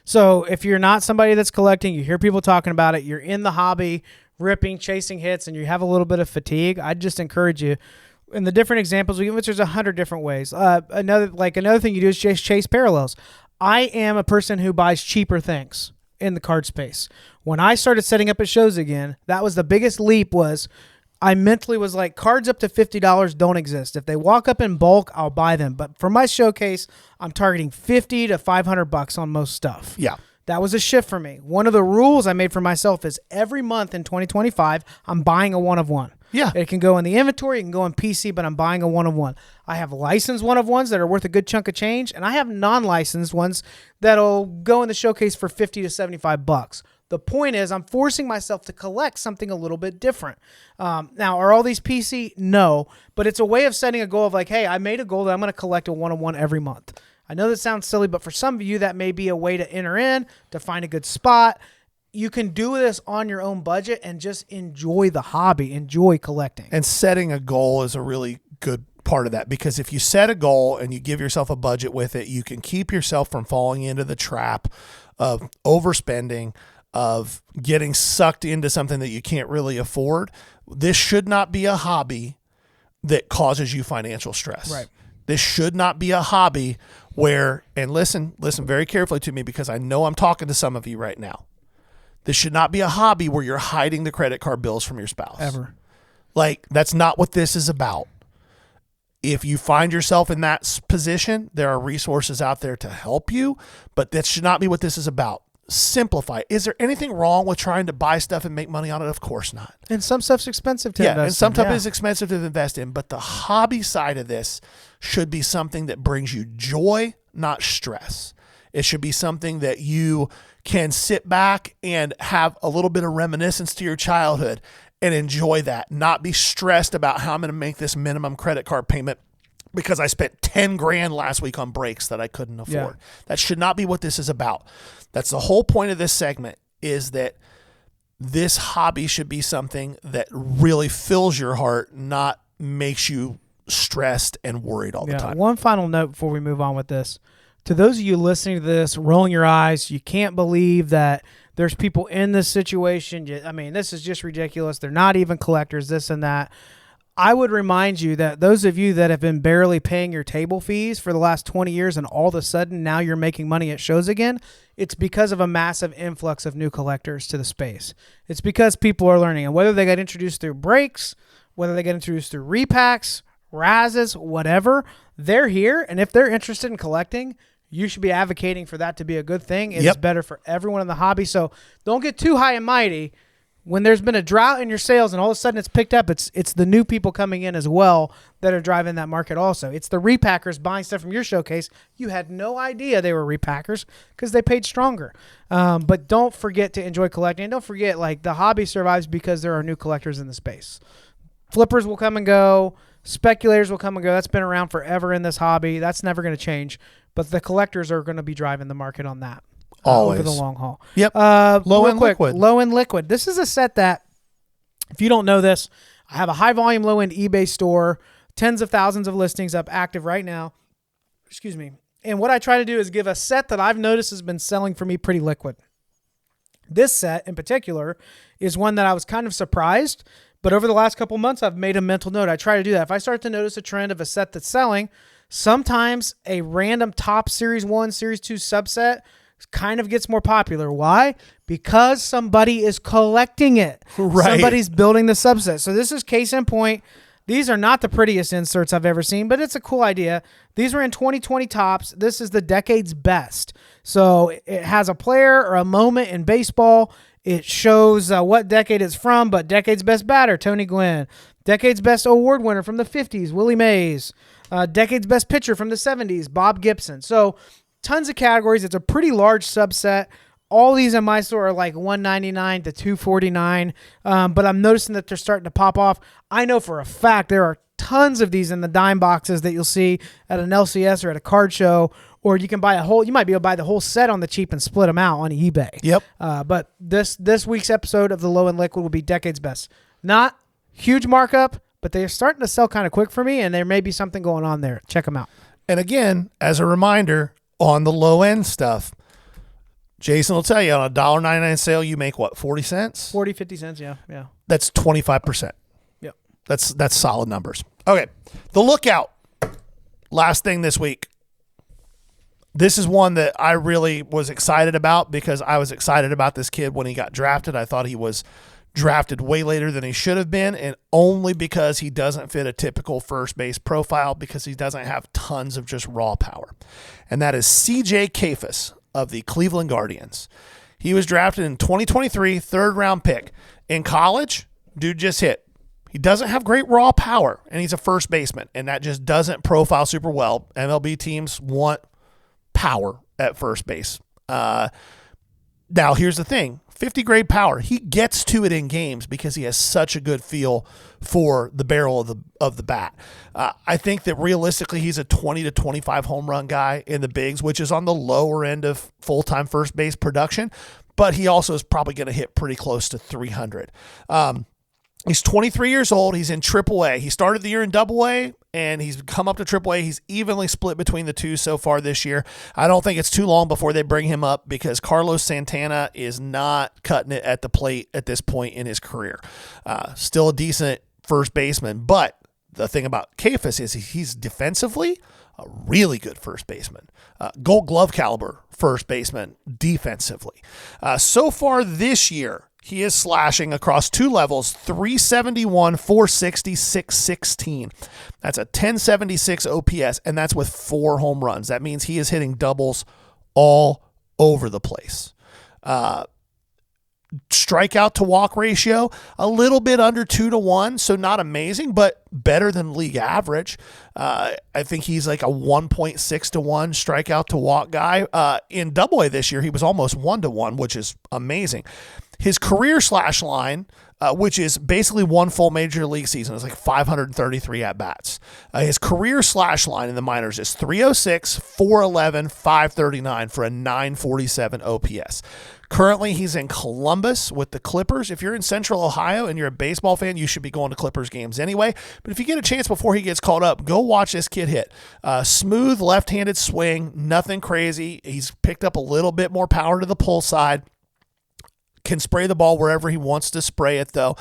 So if you're not somebody that's collecting, you hear people talking about it, you're in the hobby, ripping, chasing hits, and you have a little bit of fatigue, I'd just encourage you. In the different examples we give, which there's 100 different ways. Another thing you do is chase parallels. I am a person who buys cheaper things in the card space. When I started setting up at shows again, that was the biggest leap. Was I mentally was like, cards up to $50 don't exist. If they walk up in bulk, I'll buy them. But for my showcase, I'm targeting $50 to $500 on most stuff. Yeah. That was a shift for me. One of the rules I made for myself is every month in 2025, I'm buying a one-of-one. Yeah. It can go in the inventory, it can go in PC, but I'm buying a one-of-one. I have licensed one-of-ones that are worth a good chunk of change, and I have non-licensed ones that'll go in the showcase for $50 to $75. The point is I'm forcing myself to collect something a little bit different. Now, are all these PC? No, but it's a way of setting a goal of like, hey, I made a goal that I'm going to collect a one-of-one every month. I know that sounds silly, but for some of you, that may be a way to enter in, to find a good spot. You can do this on your own budget and just enjoy the hobby, enjoy collecting. And setting a goal is a really good part of that, because if you set a goal and you give yourself a budget with it, you can keep yourself from falling into the trap of overspending, of getting sucked into something that you can't really afford. This should not be a hobby that causes you financial stress. Right. This should not be a hobby where, and listen very carefully to me, because I know I'm talking to some of you right now. This should not be a hobby where you're hiding the credit card bills from your spouse. Ever. Like, that's not what this is about. If you find yourself in that position, there are resources out there to help you, but that should not be what this is about. Simplify. Is there anything wrong with trying to buy stuff and make money on it? Of course not. And some stuff's expensive to invest in. And some stuff is expensive to invest in, but the hobby side of this should be something that brings you joy, not stress. It should be something that you can sit back and have a little bit of reminiscence to your childhood and enjoy that, not be stressed about how I'm going to make this minimum credit card payment because I spent 10 grand last week on brakes that I couldn't afford. Yeah. That should not be what this is about. That's the whole point of this segment, is that this hobby should be something that really fills your heart, not makes you stressed and worried all the time. One final note before we move on with this. To those of you listening to this, rolling your eyes, you can't believe that there's people in this situation. I mean, this is just ridiculous. They're not even collectors, this and that. I would remind you that those of you that have been barely paying your table fees for the last 20 years and all of a sudden now you're making money at shows again, it's because of a massive influx of new collectors to the space. It's because people are learning. And whether they got introduced through breaks, whether they get introduced through repacks, Razes, whatever, they're here. And if they're interested in collecting, you should be advocating for that to be a good thing. It's better for everyone in the hobby. So don't get too high and mighty. When there's been a drought in your sales and all of a sudden it's picked up, it's the new people coming in as well that are driving that market also. It's the repackers buying stuff from your showcase. You had no idea they were repackers because they paid stronger. But don't forget to enjoy collecting. And don't forget, like, the hobby survives because there are new collectors in the space. Flippers will come and go. Speculators will come and go. That's been around forever in this hobby. That's never going to change. But the collectors are going to be driving the market on that. Always. Over the long haul. Yep. Low-end liquid. This is a set that, if you don't know this, I have a high-volume, low-end eBay store, tens of thousands of listings up active right now. Excuse me. And what I try to do is give a set that I've noticed has been selling for me pretty liquid. This set in particular is one that I was kind of surprised, but over the last couple months, I've made a mental note. I try to do that. If I start to notice a trend of a set that's selling, sometimes a random top Series 1, Series 2 subset kind of gets more popular. Why? Because somebody is collecting it. Right. Somebody's building the subset. So this is case in point. These are not the prettiest inserts I've ever seen, but it's a cool idea. These were in 2020 tops. This is the decade's best. So it has a player or a moment in baseball. It shows what decade it's from, but decade's best batter, Tony Gwynn. Decade's best award winner from the 50s, Willie Mays. Decade's best pitcher from the 70s, Bob Gibson. So tons of categories. It's a pretty large subset. All these in my store are like $199 to $249, but I'm noticing that they're starting to pop off. I know for a fact there are tons of these in the dime boxes that you'll see at an LCS or at a card show, or you can buy you might be able to buy the whole set on the cheap and split them out on eBay. Yep. But this week's episode of the Low End Liquid will be Decade's Best. Not huge markup, but they're starting to sell kind of quick for me, and there may be something going on there. Check them out. And again, as a reminder, on the low end stuff, Jason will tell you on a $1.99 sale, you make what, 40 cents? 40, 50 cents, yeah. That's 25%. Yep. That's solid numbers. Okay. The Lookout. Last thing this week. This is one that I really was excited about because I was excited about this kid when he got drafted. I thought he was drafted way later than he should have been, and only because he doesn't fit a typical first base profile, because he doesn't have tons of just raw power. And that is CJ Kayfus of the Cleveland Guardians. He was drafted in 2023, third-round pick. In college, dude just hit. He doesn't have great raw power, and he's a first baseman, and that just doesn't profile super well. MLB teams want power at first base. Now, here's the thing. 50 grade power. He gets to it in games because he has such a good feel for the barrel of the bat. I think that realistically he's a 20 to 25 home run guy in the bigs, which is on the lower end of full-time first base production, but he also is probably going to hit pretty close to 300. He's 23 years old. He's in AAA. He started the year in AA, and he's come up to AAA. He's evenly split between the two so far this year. I don't think it's too long before they bring him up because Carlos Santana is not cutting it at the plate at this point in his career. Still a decent first baseman, but the thing about Kayfus is he's defensively a really good first baseman. Gold Glove caliber first baseman defensively. So far this year, he is slashing across two levels, 371, 460, 616. That's a 1076 OPS, and that's with 4 home runs. That means he is hitting doubles all over the place. Strikeout to walk ratio, a little bit under 2-1, so not amazing, but better than league average. I think he's like a 1.6-1 strikeout to walk guy. In AA this year, he was almost 1-1, which is amazing. His career slash line, which is basically one full major league season, is like 533 at-bats. His career slash line in the minors is 306, 411, 539 for a 947 OPS. Currently, he's in Columbus with the Clippers. If you're in Central Ohio and you're a baseball fan, you should be going to Clippers games anyway. But if you get a chance before he gets called up, go watch this kid hit. Smooth left-handed swing, nothing crazy. He's picked up a little bit more power to the pull side. Can spray the ball wherever he wants to spray it, though.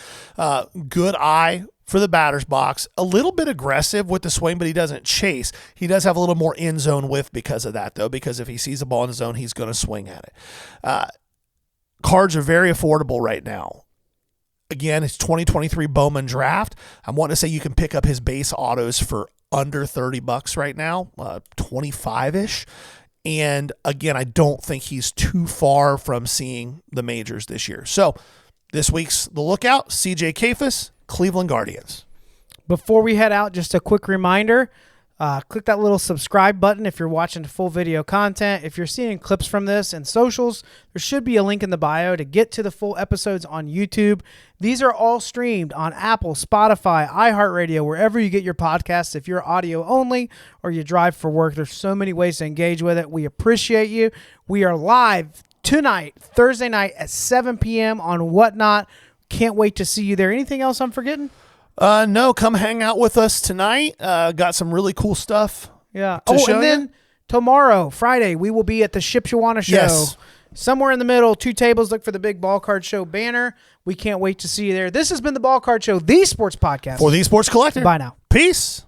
Good eye for the batter's box. A little bit aggressive with the swing, but he doesn't chase. He does have a little more in-zone whiff because of that, though, because if he sees a ball in the zone, he's going to swing at it. Cards are very affordable right now. Again, it's 2023 Bowman draft. I'm wanting to say you can pick up his base autos for under $30 right now, 25-ish. And again, I don't think he's too far from seeing the majors this year. So this week's The Lookout, CJ Kafis, Cleveland Guardians. Before we head out, just a quick reminder, click that little subscribe button if you're watching full video content. If you're seeing clips from this and socials, there should be a link in the bio to get to the full episodes on YouTube. These are all streamed on Apple, Spotify, iHeartRadio, wherever you get your podcasts. If you're audio only or you drive for work, there's so many ways to engage with it. We appreciate you. We are live tonight, Thursday night at 7 p.m. on Whatnot. Can't wait to see you there. Anything else I'm forgetting? No, come hang out with us tonight. Got some really cool stuff. Yeah. And then tomorrow, Friday, we will be at the Shipshawana show. Yes. Somewhere in the middle, 2 tables. Look for the big Ball Card Show banner. We can't wait to see you there. This has been the Ball Card Show, the sports podcast. For the Sports Collector. Bye now. Peace.